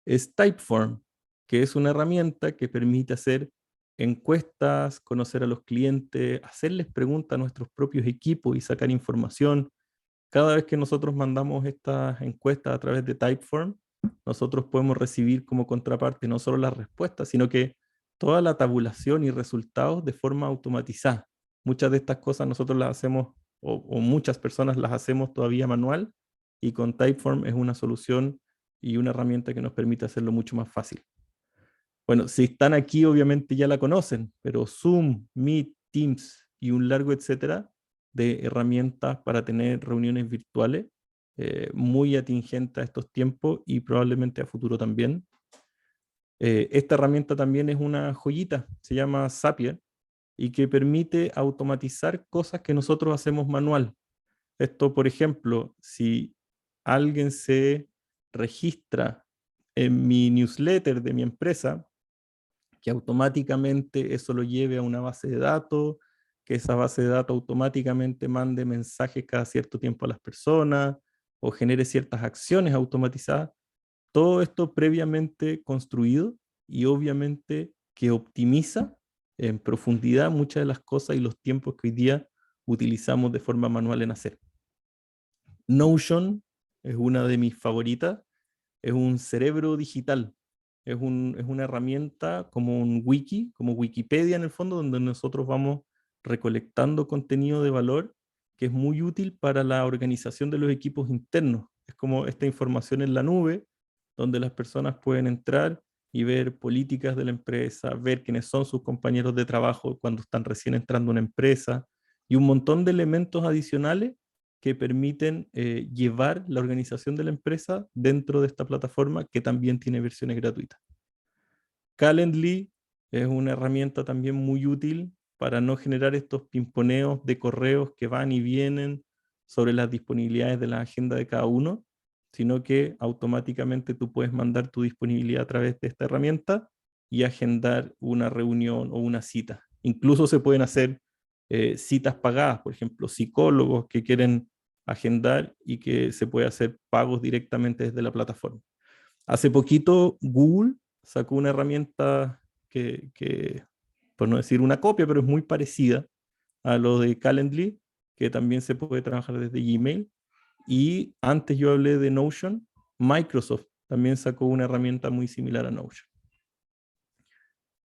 es Typeform, que es una herramienta que permite hacer encuestas, conocer a los clientes, hacerles preguntas a nuestros propios equipos y sacar información. Cada vez que nosotros mandamos estas encuestas a través de Typeform, nosotros podemos recibir como contraparte no solo las respuestas, sino que toda la tabulación y resultados de forma automatizada. Muchas de estas cosas nosotros las hacemos, o muchas personas las hacemos todavía manual, y con Typeform es una solución y una herramienta que nos permite hacerlo mucho más fácil. Bueno, si están aquí obviamente ya la conocen, pero Zoom, Meet, Teams y un largo etcétera de herramientas para tener reuniones virtuales muy atingentes a estos tiempos y probablemente a futuro también. Esta herramienta también es una joyita, se llama Zapier, y que permite automatizar cosas que nosotros hacemos manual. Esto, por ejemplo, si alguien se registra en mi newsletter de mi empresa, que automáticamente eso lo lleve a una base de datos, que esa base de datos automáticamente mande mensajes cada cierto tiempo a las personas o genere ciertas acciones automatizadas. Todo esto previamente construido y obviamente que optimiza en profundidad muchas de las cosas y los tiempos que hoy día utilizamos de forma manual en hacer. Notion es una de mis favoritas, es un cerebro digital, es una herramienta como un wiki, como Wikipedia en el fondo, donde nosotros vamos recolectando contenido de valor que es muy útil para la organización de los equipos internos. Es como esta información en la nube, donde las personas pueden entrar y ver políticas de la empresa, ver quiénes son sus compañeros de trabajo cuando están recién entrando a una empresa, y un montón de elementos adicionales que permiten llevar la organización de la empresa dentro de esta plataforma que también tiene versiones gratuitas. Calendly es una herramienta también muy útil para no generar estos pimponeos de correos que van y vienen sobre las disponibilidades de la agenda de cada uno, sino que automáticamente tú puedes mandar tu disponibilidad a través de esta herramienta y agendar una reunión o una cita. Incluso se pueden hacer citas pagadas, por ejemplo, psicólogos que quieren agendar y que se puede hacer pagos directamente desde la plataforma. Hace poquito Google sacó una herramienta que, por no decir una copia, pero es muy parecida a lo de Calendly, que también se puede trabajar desde Gmail. Y antes yo hablé de Notion, Microsoft también sacó una herramienta muy similar a Notion.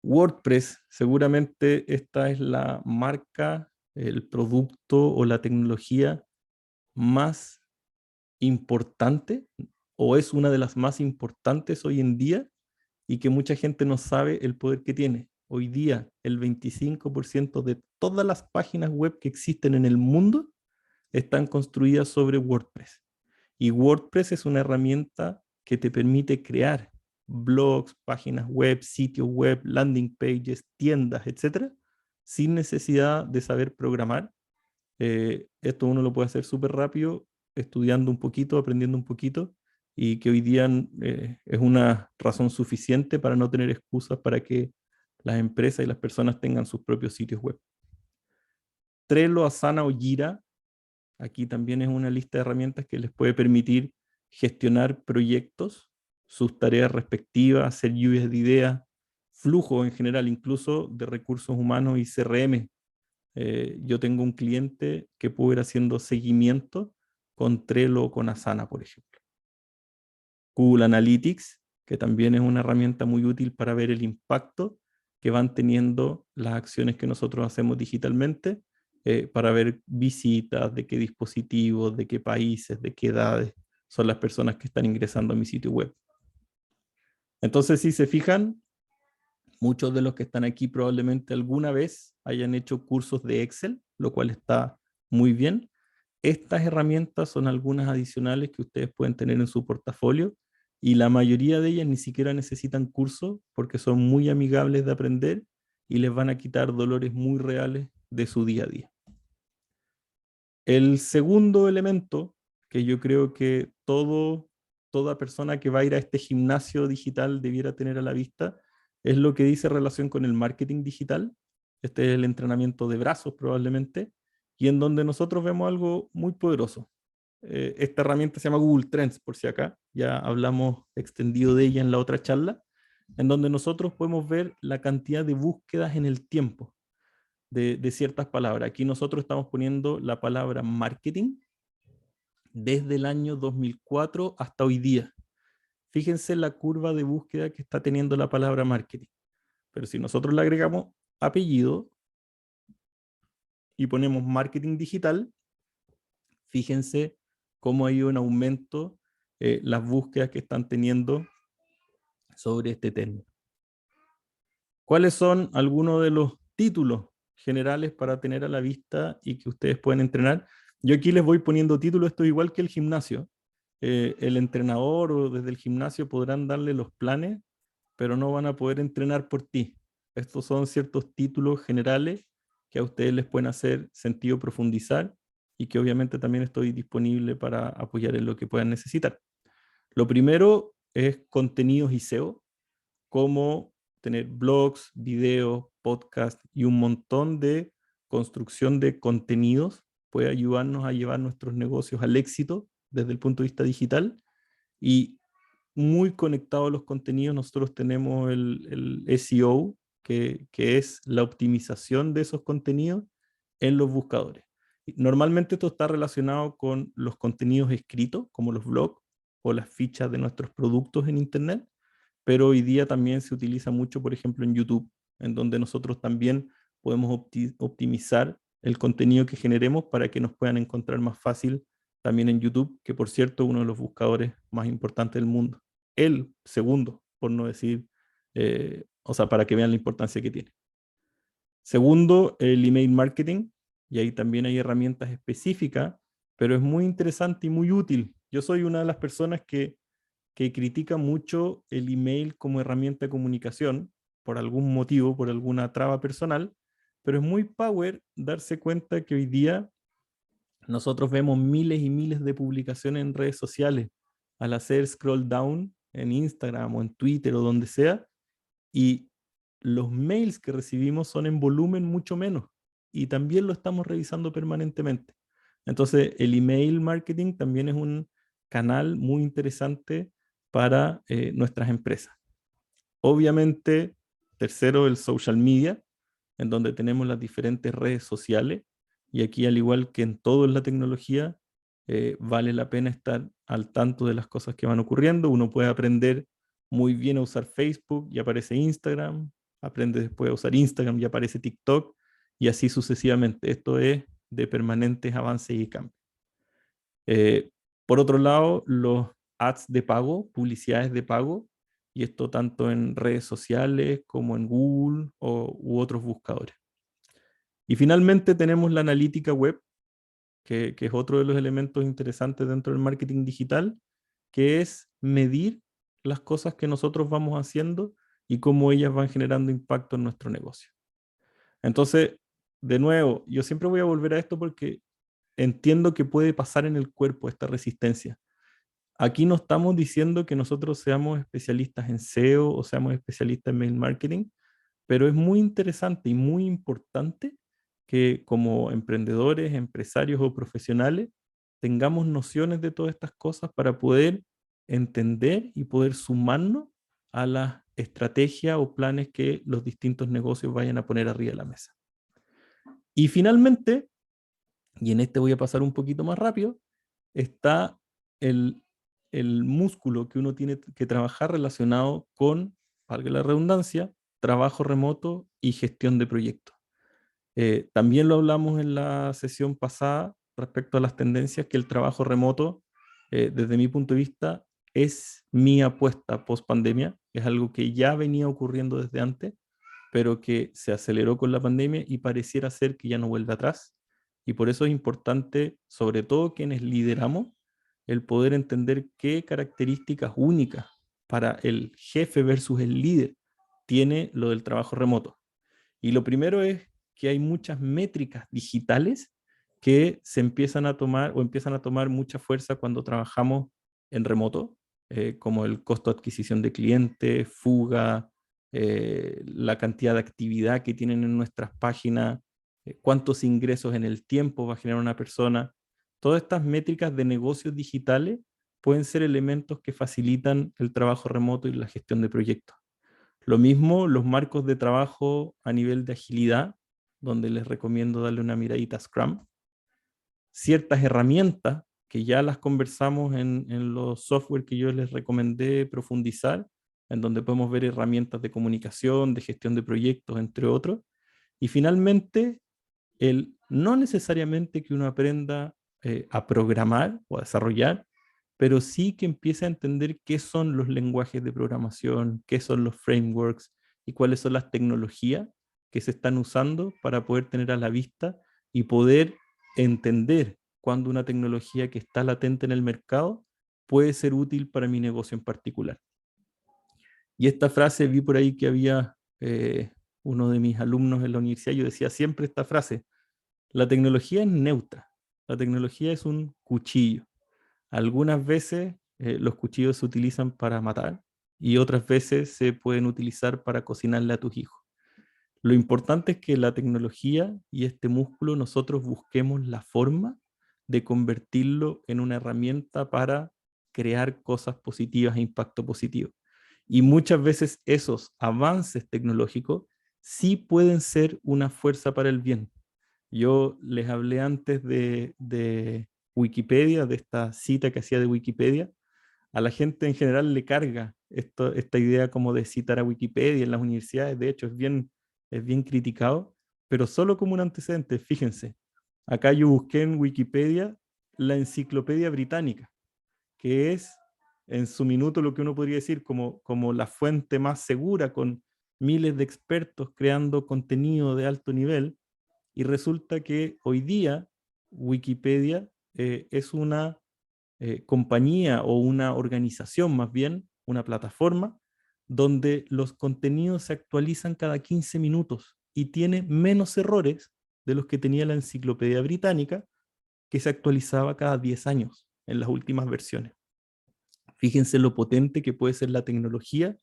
WordPress, seguramente esta es la marca, el producto o la tecnología más importante, o es una de las más importantes hoy en día, y que mucha gente no sabe el poder que tiene. Hoy día, el 25% de todas las páginas web que existen en el mundo están construidas sobre WordPress. Y WordPress es una herramienta que te permite crear blogs, páginas web, sitios web, landing pages, tiendas, etcétera, sin necesidad de saber programar. Esto uno lo puede hacer súper rápido, estudiando un poquito, aprendiendo un poquito, y que hoy día es una razón suficiente para no tener excusas para que las empresas y las personas tengan sus propios sitios web. Trello, Asana o Jira, aquí también es una lista de herramientas que les puede permitir gestionar proyectos, sus tareas respectivas, hacer lluvias de ideas, flujo en general, incluso de recursos humanos y CRM. Yo tengo un cliente que puede ir haciendo seguimiento con Trello o con Asana, por ejemplo. Google Analytics, que también es una herramienta muy útil para ver el impacto que van teniendo las acciones que nosotros hacemos digitalmente, para ver visitas, de qué dispositivos, de qué países, de qué edades son las personas que están ingresando a mi sitio web. Entonces, si se fijan, muchos de los que están aquí probablemente alguna vez hayan hecho cursos de Excel, lo cual está muy bien. Estas herramientas son algunas adicionales que ustedes pueden tener en su portafolio, y la mayoría de ellas ni siquiera necesitan curso porque son muy amigables de aprender y les van a quitar dolores muy reales de su día a día. El segundo elemento que yo creo que toda persona que va a ir a este gimnasio digital debiera tener a la vista es lo que dice relación con el marketing digital. Este es el entrenamiento de brazos probablemente, y en donde nosotros vemos algo muy poderoso. Esta herramienta se llama Google Trends, por si acá, ya hablamos extendido de ella en la otra charla, en donde nosotros podemos ver la cantidad de búsquedas en el tiempo de ciertas palabras. Aquí nosotros estamos poniendo la palabra marketing desde el año 2004 hasta hoy día. Fíjense la curva de búsqueda que está teniendo la palabra marketing. Pero si nosotros le agregamos apellido y ponemos marketing digital, fíjense cómo hay un aumento las búsquedas que están teniendo sobre este término. ¿Cuáles son algunos de los títulos generales para tener a la vista y que ustedes pueden entrenar? Yo aquí les voy poniendo títulos, esto es igual que el gimnasio. El entrenador o desde el gimnasio podrán darle los planes, pero no van a poder entrenar por ti. Estos son ciertos títulos generales que a ustedes les pueden hacer sentido profundizar, y que obviamente también estoy disponible para apoyar en lo que puedan necesitar. Lo primero es contenidos y SEO, como tener blogs, videos, podcasts y un montón de construcción de contenidos puede ayudarnos a llevar nuestros negocios al éxito desde el punto de vista digital. Y muy conectado a los contenidos, nosotros tenemos el SEO, que es la optimización de esos contenidos en los buscadores. Normalmente esto está relacionado con los contenidos escritos, como los blogs o las fichas de nuestros productos en Internet, pero hoy día también se utiliza mucho, por ejemplo, en YouTube, en donde nosotros también podemos optimizar el contenido que generemos para que nos puedan encontrar más fácil también en YouTube, que por cierto es uno de los buscadores más importantes del mundo. El segundo, por no decir, o sea, para que vean la importancia que tiene. Segundo, el email marketing, y ahí también hay herramientas específicas, pero es muy interesante y muy útil. Yo soy una de las personas que critica mucho el email como herramienta de comunicación, por algún motivo, por alguna traba personal, pero es muy power darse cuenta que hoy día nosotros vemos miles y miles de publicaciones en redes sociales al hacer scroll down en Instagram o en Twitter o donde sea, y los mails que recibimos son en volumen mucho menos, y también lo estamos revisando permanentemente. Entonces, el email marketing también es un canal muy interesante para nuestras empresas. Obviamente, tercero, el social media, en donde tenemos las diferentes redes sociales, y aquí, al igual que en todo en la tecnología, vale la pena estar al tanto de las cosas que van ocurriendo. Uno puede aprender muy bien a usar Facebook y aparece Instagram, aprende después a usar Instagram y aparece TikTok, y así sucesivamente. Esto es de permanentes avances y cambios. Por otro lado, los ads de pago, publicidades de pago, y esto tanto en redes sociales como en Google u otros buscadores. Y finalmente tenemos la analítica web, que es otro de los elementos interesantes dentro del marketing digital, que es medir las cosas que nosotros vamos haciendo y cómo ellas van generando impacto en nuestro negocio. Entonces, de nuevo, yo siempre voy a volver a esto porque entiendo que puede pasar en el cuerpo esta resistencia. Aquí no estamos diciendo que nosotros seamos especialistas en SEO o seamos especialistas en mail marketing, pero es muy interesante y muy importante que como emprendedores, empresarios o profesionales tengamos nociones de todas estas cosas para poder entender y poder sumarnos a las estrategias o planes que los distintos negocios vayan a poner arriba de la mesa. Y finalmente, y en este voy a pasar un poquito más rápido, está el músculo que uno tiene que trabajar relacionado con, valga la redundancia, trabajo remoto y gestión de proyectos. También lo hablamos en la sesión pasada respecto a las tendencias, que el trabajo remoto, desde mi punto de vista, es mi apuesta post pandemia. Es algo que ya venía ocurriendo desde antes, pero que se aceleró con la pandemia y pareciera ser que ya no vuelve atrás. Y por eso es importante, sobre todo quienes lideramos, el poder entender qué características únicas para el jefe versus el líder tiene lo del trabajo remoto. Y lo primero es que hay muchas métricas digitales que se empiezan a tomar o empiezan a tomar mucha fuerza cuando trabajamos en remoto, como el costo de adquisición de clientes, fuga, la cantidad de actividad que tienen en nuestras páginas, cuántos ingresos en el tiempo va a generar una persona. Todas estas métricas de negocios digitales pueden ser elementos que facilitan el trabajo remoto y la gestión de proyectos. Lo mismo los marcos de trabajo a nivel de agilidad, donde les recomiendo darle una miradita a Scrum. Ciertas herramientas que ya las conversamos en los software que yo les recomendé profundizar, en donde podemos ver herramientas de comunicación, de gestión de proyectos, entre otros. Y finalmente, no necesariamente que uno aprenda a programar o a desarrollar, pero sí que empiece a entender qué son los lenguajes de programación, qué son los frameworks y cuáles son las tecnologías que se están usando para poder tener a la vista y poder entender cuando una tecnología que está latente en el mercado puede ser útil para mi negocio en particular. Y esta frase, vi por ahí que había uno de mis alumnos en la universidad, yo decía siempre esta frase: la tecnología es neutra, la tecnología es un cuchillo. Algunas veces los cuchillos se utilizan para matar y otras veces se pueden utilizar para cocinarle a tus hijos. Lo importante es que la tecnología y este músculo nosotros busquemos la forma de convertirlo en una herramienta para crear cosas positivas e impacto positivo. Y muchas veces esos avances tecnológicos sí pueden ser una fuerza para el bien. Yo les hablé antes de Wikipedia, de esta cita que hacía de Wikipedia. A la gente en general le carga esta idea como de citar a Wikipedia en las universidades. De hecho, es bien criticado, pero solo como un antecedente. Fíjense, acá yo busqué en Wikipedia la Enciclopedia Británica, que es en su minuto lo que uno podría decir como la fuente más segura, con miles de expertos creando contenido de alto nivel. Y resulta que hoy día Wikipedia es una compañía o una organización, más bien, una plataforma, donde los contenidos se actualizan cada 15 minutos y tiene menos errores de los que tenía la Enciclopedia Británica, que se actualizaba cada 10 años en las últimas versiones. Fíjense lo potente que puede ser la tecnología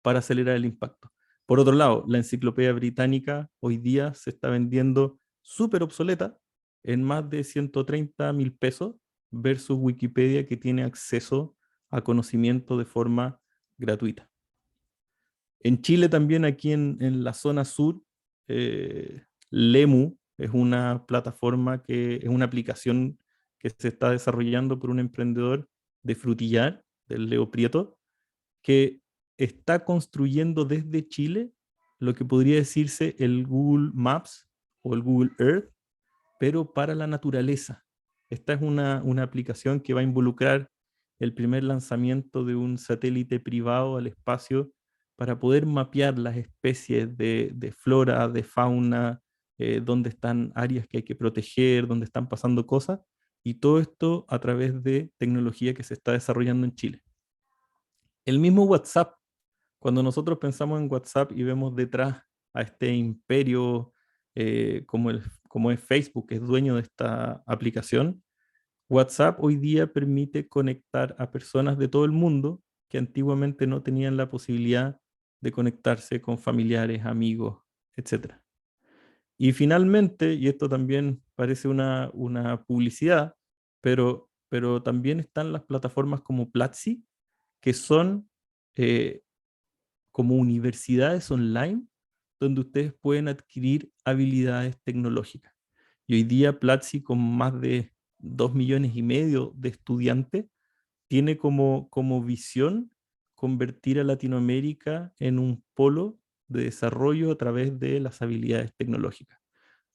para acelerar el impacto. Por otro lado, la Enciclopedia Británica hoy día se está vendiendo súper obsoleta en más de 130.000 pesos versus Wikipedia, que tiene acceso a conocimiento de forma gratuita. En Chile también, aquí en la zona sur, Lemu es una plataforma, es una aplicación que se está desarrollando por un emprendedor de Frutillar, del Leo Prieto, que está construyendo desde Chile lo que podría decirse el Google Maps o el Google Earth, pero para la naturaleza. Esta es una aplicación que va a involucrar el primer lanzamiento de un satélite privado al espacio para poder mapear las especies de flora, de fauna, dónde están áreas que hay que proteger, dónde están pasando cosas, y todo esto a través de tecnología que se está desarrollando en Chile. El mismo WhatsApp, cuando nosotros pensamos en WhatsApp y vemos detrás a este imperio como es Facebook, que es dueño de esta aplicación, WhatsApp hoy día permite conectar a personas de todo el mundo que antiguamente no tenían la posibilidad de conectarse con familiares, amigos, etc. Y finalmente, y esto también parece una publicidad, pero también están las plataformas como Platzi, que son eh, como universidades online donde ustedes pueden adquirir habilidades tecnológicas. Y hoy día Platzi, con más de 2,5 millones de estudiantes, tiene como visión convertir a Latinoamérica en un polo de desarrollo a través de las habilidades tecnológicas.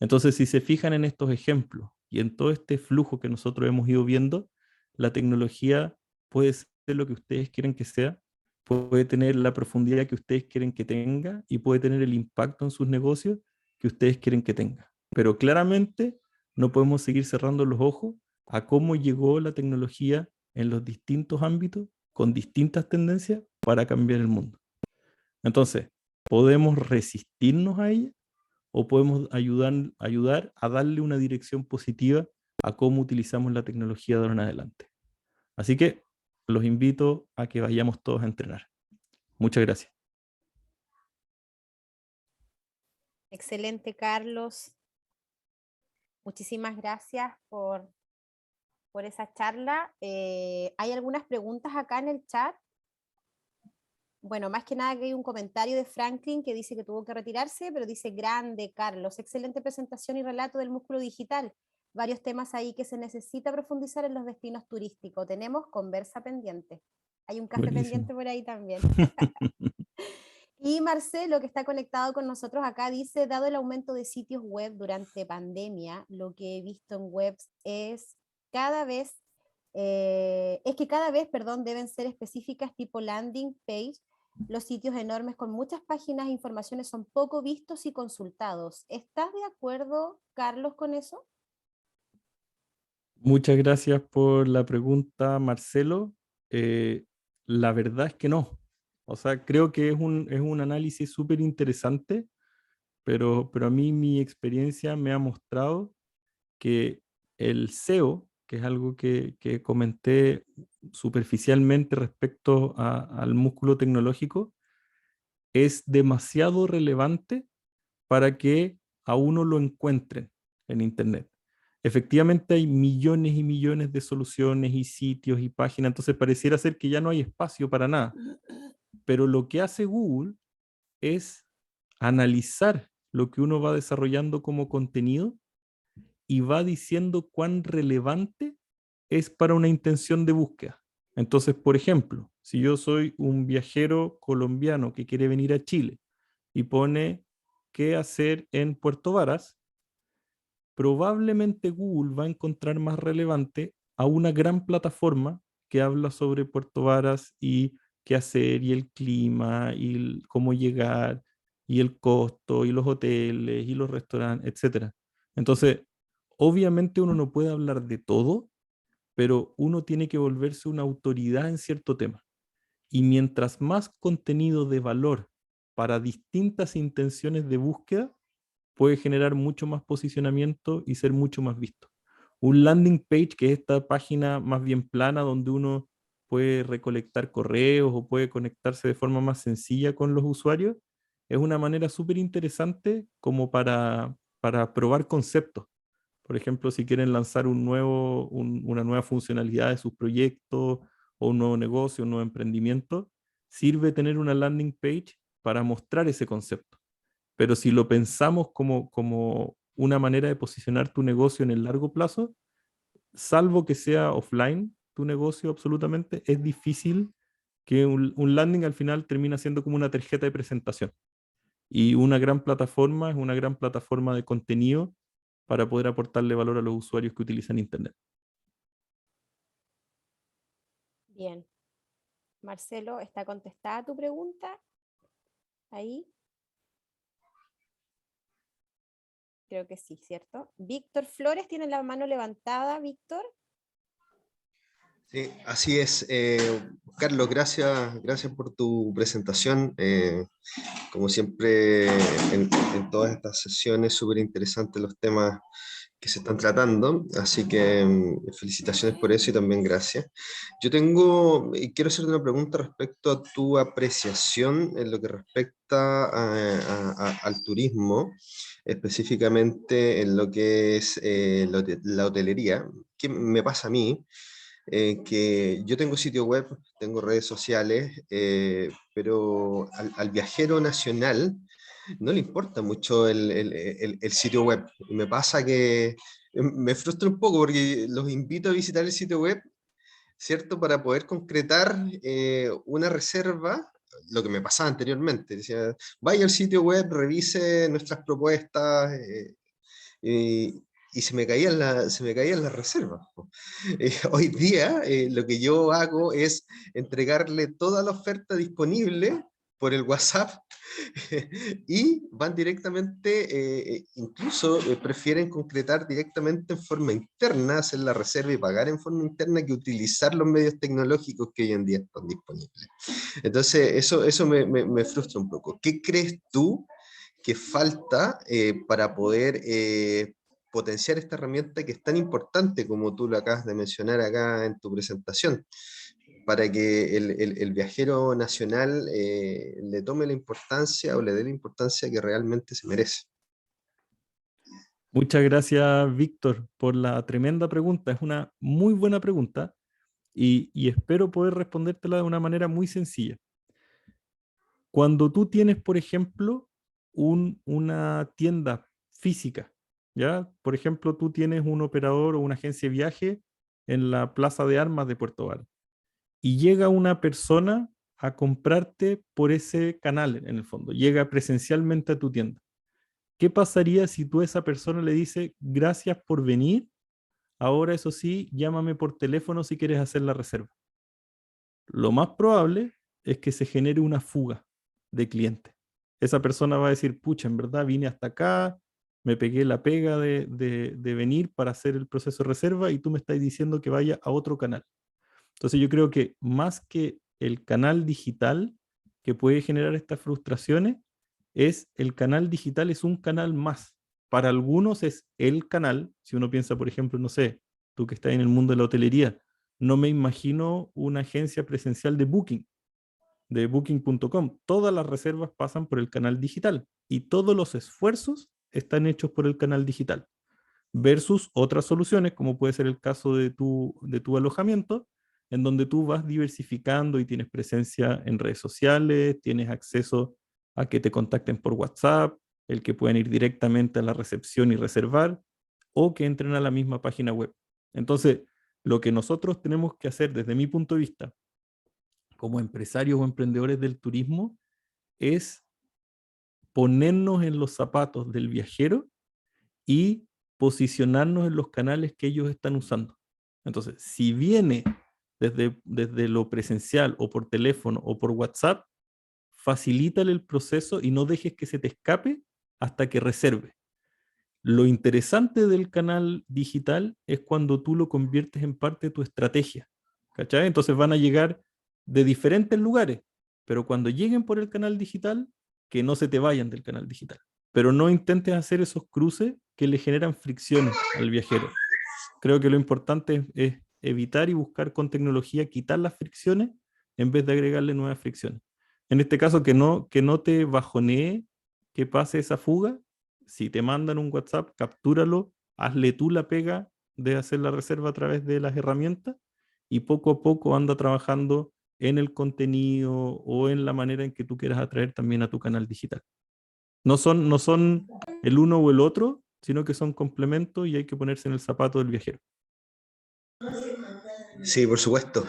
Entonces, si se fijan en estos ejemplos y en todo este flujo que nosotros hemos ido viendo, la tecnología puede ser lo que ustedes quieren que sea, puede tener la profundidad que ustedes quieren que tenga y puede tener el impacto en sus negocios que ustedes quieren que tenga. Pero claramente no podemos seguir cerrando los ojos a cómo llegó la tecnología en los distintos ámbitos, con distintas tendencias, para cambiar el mundo. Entonces, ¿podemos resistirnos a ella o podemos ayudar a darle una dirección positiva a cómo utilizamos la tecnología de ahora en adelante? Así que los invito a que vayamos todos a entrenar. Muchas gracias. Excelente, Carlos. Muchísimas gracias por esa charla. Hay algunas preguntas acá en el chat. Bueno, más que nada que hay un comentario de Franklin que dice que tuvo que retirarse, pero dice: grande, Carlos, excelente presentación y relato del músculo digital. Varios temas ahí que se necesita profundizar en los destinos turísticos. Tenemos conversa pendiente. Hay un café Buenísimo. pendiente por ahí también. Y Marcelo, que está conectado con nosotros acá, dice: dado el aumento de sitios web durante pandemia, lo que he visto en webs es que cada vez, perdón, deben ser específicas tipo landing page. Los sitios enormes con muchas páginas e informaciones son poco vistos y consultados. ¿Estás de acuerdo, Carlos, con eso? Muchas gracias por la pregunta, Marcelo. La verdad es que no. O sea, creo que es un análisis súper interesante, pero a mí mi experiencia me ha mostrado que el SEO, que es algo que comenté superficialmente respecto al músculo tecnológico, es demasiado relevante para que a uno lo encuentren en Internet. Efectivamente hay millones y millones de soluciones y sitios y páginas, entonces pareciera ser que ya no hay espacio para nada. Pero lo que hace Google es analizar lo que uno va desarrollando como contenido y va diciendo cuán relevante es para una intención de búsqueda. Entonces, por ejemplo, si yo soy un viajero colombiano que quiere venir a Chile y pone qué hacer en Puerto Varas, probablemente Google va a encontrar más relevante a una gran plataforma que habla sobre Puerto Varas y qué hacer y el clima y cómo llegar y el costo y los hoteles y los restaurantes, etcétera. Entonces, obviamente uno no puede hablar de todo, pero uno tiene que volverse una autoridad en cierto tema. Y mientras más contenido de valor para distintas intenciones de búsqueda, puede generar mucho más posicionamiento y ser mucho más visto. Un landing page, que es esta página más bien plana donde uno puede recolectar correos o puede conectarse de forma más sencilla con los usuarios, es una manera súper interesante como para probar conceptos. Por ejemplo, si quieren lanzar una nueva funcionalidad de sus proyectos o un nuevo negocio, un nuevo emprendimiento, sirve tener una landing page para mostrar ese concepto. Pero si lo pensamos como una manera de posicionar tu negocio en el largo plazo, salvo que sea offline tu negocio absolutamente, es difícil que un landing al final termina siendo como una tarjeta de presentación. Y una gran plataforma es una gran plataforma de contenido para poder aportarle valor a los usuarios que utilizan Internet. Bien. Marcelo, ¿está contestada tu pregunta? Ahí. Creo que sí, ¿cierto? Víctor Flores tiene la mano levantada. Víctor. Sí, así es. Carlos, gracias por tu presentación. Como siempre, en todas estas sesiones, súper interesantes los temas que se están tratando, así que felicitaciones por eso y también gracias. Yo quiero hacerte una pregunta respecto a tu apreciación en lo que respecta al turismo, específicamente en lo que es la hotelería. ¿Qué me pasa a mí? Que yo tengo sitio web, tengo redes sociales, pero al viajero nacional no le importa mucho el sitio web. Y me pasa que me frustra un poco porque los invito a visitar el sitio web, ¿cierto? Para poder concretar una reserva, lo que me pasaba anteriormente. Decía, vaya al sitio web, revise nuestras propuestas, y se me caían las reservas. Hoy día lo que yo hago es entregarle toda la oferta disponible por el WhatsApp y van directamente, incluso prefieren concretar directamente en forma interna, hacer la reserva y pagar en forma interna que utilizar los medios tecnológicos que hoy en día están disponibles. Entonces eso me frustra un poco. ¿Qué crees tú que falta para poder potenciar esta herramienta que es tan importante como tú lo acabas de mencionar acá en tu presentación, para que el viajero nacional le tome la importancia o le dé la importancia que realmente se merece? Muchas gracias, Víctor, por la tremenda pregunta. Es una muy buena pregunta y espero poder respondértela de una manera muy sencilla. Cuando tú tienes, por ejemplo, una tienda física, ¿ya? Por ejemplo, tú tienes un operador o una agencia de viaje en la Plaza de Armas de Puerto Varas y llega una persona a comprarte por ese canal, en el fondo, llega presencialmente a tu tienda. ¿Qué pasaría si tú a esa persona le dices, gracias por venir, ahora eso sí, llámame por teléfono si quieres hacer la reserva? Lo más probable es que se genere una fuga de clientes. Esa persona va a decir, pucha, en verdad vine hasta acá, me pegué la pega de venir para hacer el proceso de reserva y tú me estás diciendo que vaya a otro canal. Entonces yo creo que más que el canal digital que puede generar estas frustraciones, el canal digital es un canal más. Para algunos es el canal, si uno piensa, por ejemplo, no sé, tú que estás en el mundo de la hotelería, no me imagino una agencia presencial de booking.com. Todas las reservas pasan por el canal digital y todos los esfuerzos están hechos por el canal digital. Versus otras soluciones, como puede ser el caso de tu alojamiento, en donde tú vas diversificando y tienes presencia en redes sociales, tienes acceso a que te contacten por WhatsApp, el que puedan ir directamente a la recepción y reservar, o que entren a la misma página web. Entonces, lo que nosotros tenemos que hacer desde mi punto de vista, como empresarios o emprendedores del turismo, es ponernos en los zapatos del viajero y posicionarnos en los canales que ellos están usando. Entonces, si viene desde lo presencial o por teléfono o por WhatsApp, facilítale el proceso y no dejes que se te escape hasta que reserve. Lo interesante del canal digital es cuando tú lo conviertes en parte de tu estrategia, ¿cachai? Entonces van a llegar de diferentes lugares, pero cuando lleguen por el canal digital, que no se te vayan del canal digital. Pero no intentes hacer esos cruces que le generan fricciones al viajero. Creo que lo importante es evitar y buscar con tecnología quitar las fricciones en vez de agregarle nuevas fricciones. En este caso, que no te bajonee que pase esa fuga. Si te mandan un WhatsApp, captúralo, hazle tú la pega de hacer la reserva a través de las herramientas y poco a poco anda trabajando en el contenido o en la manera en que tú quieras atraer también a tu canal digital. No son el uno o el otro, sino que son complementos y hay que ponerse en el zapato del viajero. Sí, por supuesto.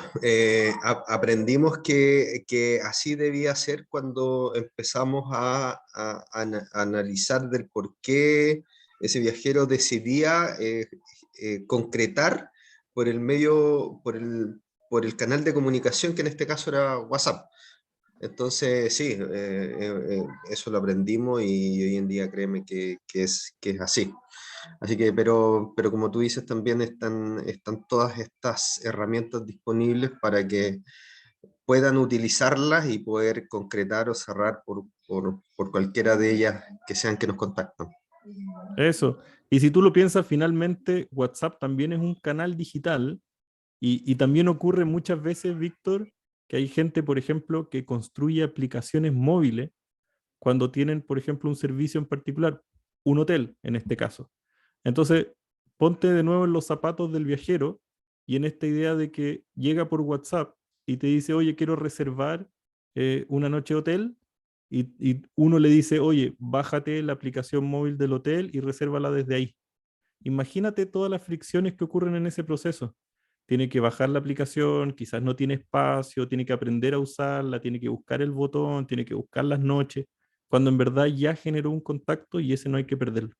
Aprendimos que así debía ser cuando empezamos a analizar del por qué ese viajero decidía concretar por el medio, por el canal de comunicación, que en este caso era WhatsApp. Entonces, sí, eso lo aprendimos y hoy en día créeme que es así. Así que, pero como tú dices, también están todas estas herramientas disponibles para que puedan utilizarlas y poder concretar o cerrar por cualquiera de ellas que sean que nos contactan. Eso. Y si tú lo piensas, finalmente WhatsApp también es un canal digital y también ocurre muchas veces, Víctor, que hay gente, por ejemplo, que construye aplicaciones móviles cuando tienen, por ejemplo, un servicio en particular, un hotel en este caso. Entonces, ponte de nuevo en los zapatos del viajero y en esta idea de que llega por WhatsApp y te dice, oye, quiero reservar una noche de hotel, y uno le dice, oye, bájate la aplicación móvil del hotel y resérvala desde ahí. Imagínate todas las fricciones que ocurren en ese proceso. Tiene que bajar la aplicación, quizás no tiene espacio, tiene que aprender a usarla, tiene que buscar el botón, tiene que buscar las noches, cuando en verdad ya generó un contacto y ese no hay que perderlo.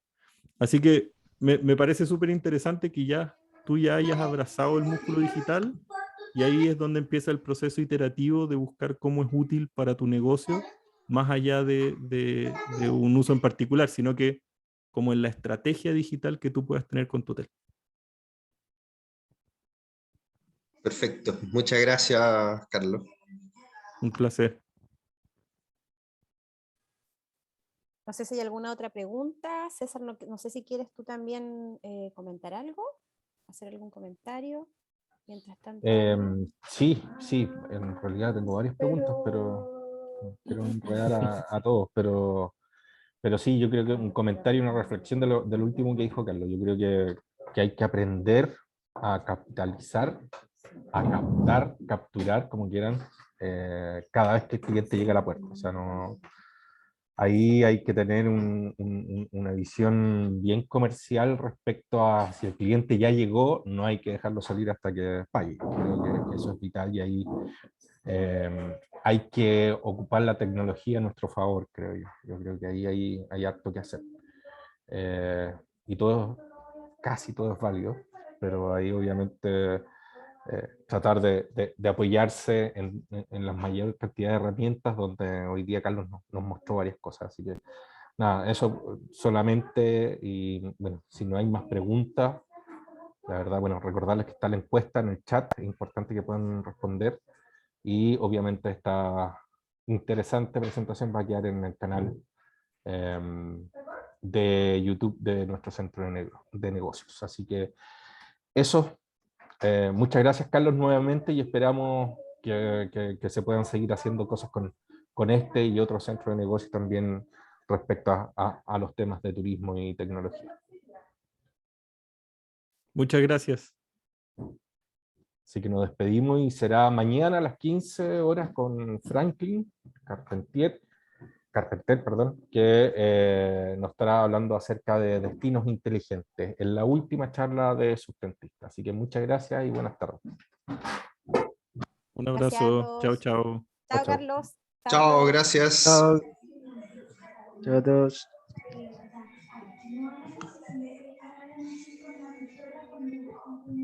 Así que me parece súper interesante que ya tú ya hayas abrazado el músculo digital y ahí es donde empieza el proceso iterativo de buscar cómo es útil para tu negocio, más allá de un uso en particular, sino que como en la estrategia digital que tú puedas tener con tu hotel. Perfecto. Muchas gracias, Carlos. Un placer. No sé si hay alguna otra pregunta. César, no sé si quieres tú también comentar algo, hacer algún comentario. Mientras tanto. Sí, en realidad tengo varias preguntas, pero no quiero enredar a todos, pero sí, yo creo que un comentario y una reflexión de lo último que dijo Carlos. Yo creo que hay que aprender a capitalizar, a captar, capturar, como quieran, cada vez que el cliente llega a la puerta. O sea, no, ahí hay que tener una visión bien comercial respecto a si el cliente ya llegó, no hay que dejarlo salir hasta que pague. Creo que eso es vital y ahí hay que ocupar la tecnología a nuestro favor, creo yo. Yo creo que ahí hay harto que hacer. Y todo, casi todo es válido, pero ahí obviamente tratar de apoyarse en la mayor cantidad de herramientas, donde hoy día Carlos nos mostró varias cosas. Así que nada, eso solamente, y bueno, si no hay más preguntas, la verdad, bueno, recordarles que está la encuesta en el chat, es importante que puedan responder, y obviamente esta interesante presentación va a quedar en el canal de YouTube de nuestro centro de negocios. Así que eso. Muchas gracias, Carlos, nuevamente, y esperamos que se puedan seguir haciendo cosas con este y otros centros de negocio también respecto a los temas de turismo y tecnología. Muchas gracias. Así que nos despedimos y será mañana a las 15 horas con Franklin Carpenter, perdón, que nos estará hablando acerca de destinos inteligentes en la última charla de Sustentista. Así que muchas gracias y buenas tardes. Un Gracias a abrazo. Chao, todos. chao. Chao, Chao. Carlos. Chao a Chao, todos. gracias. Chao. Chao a todos.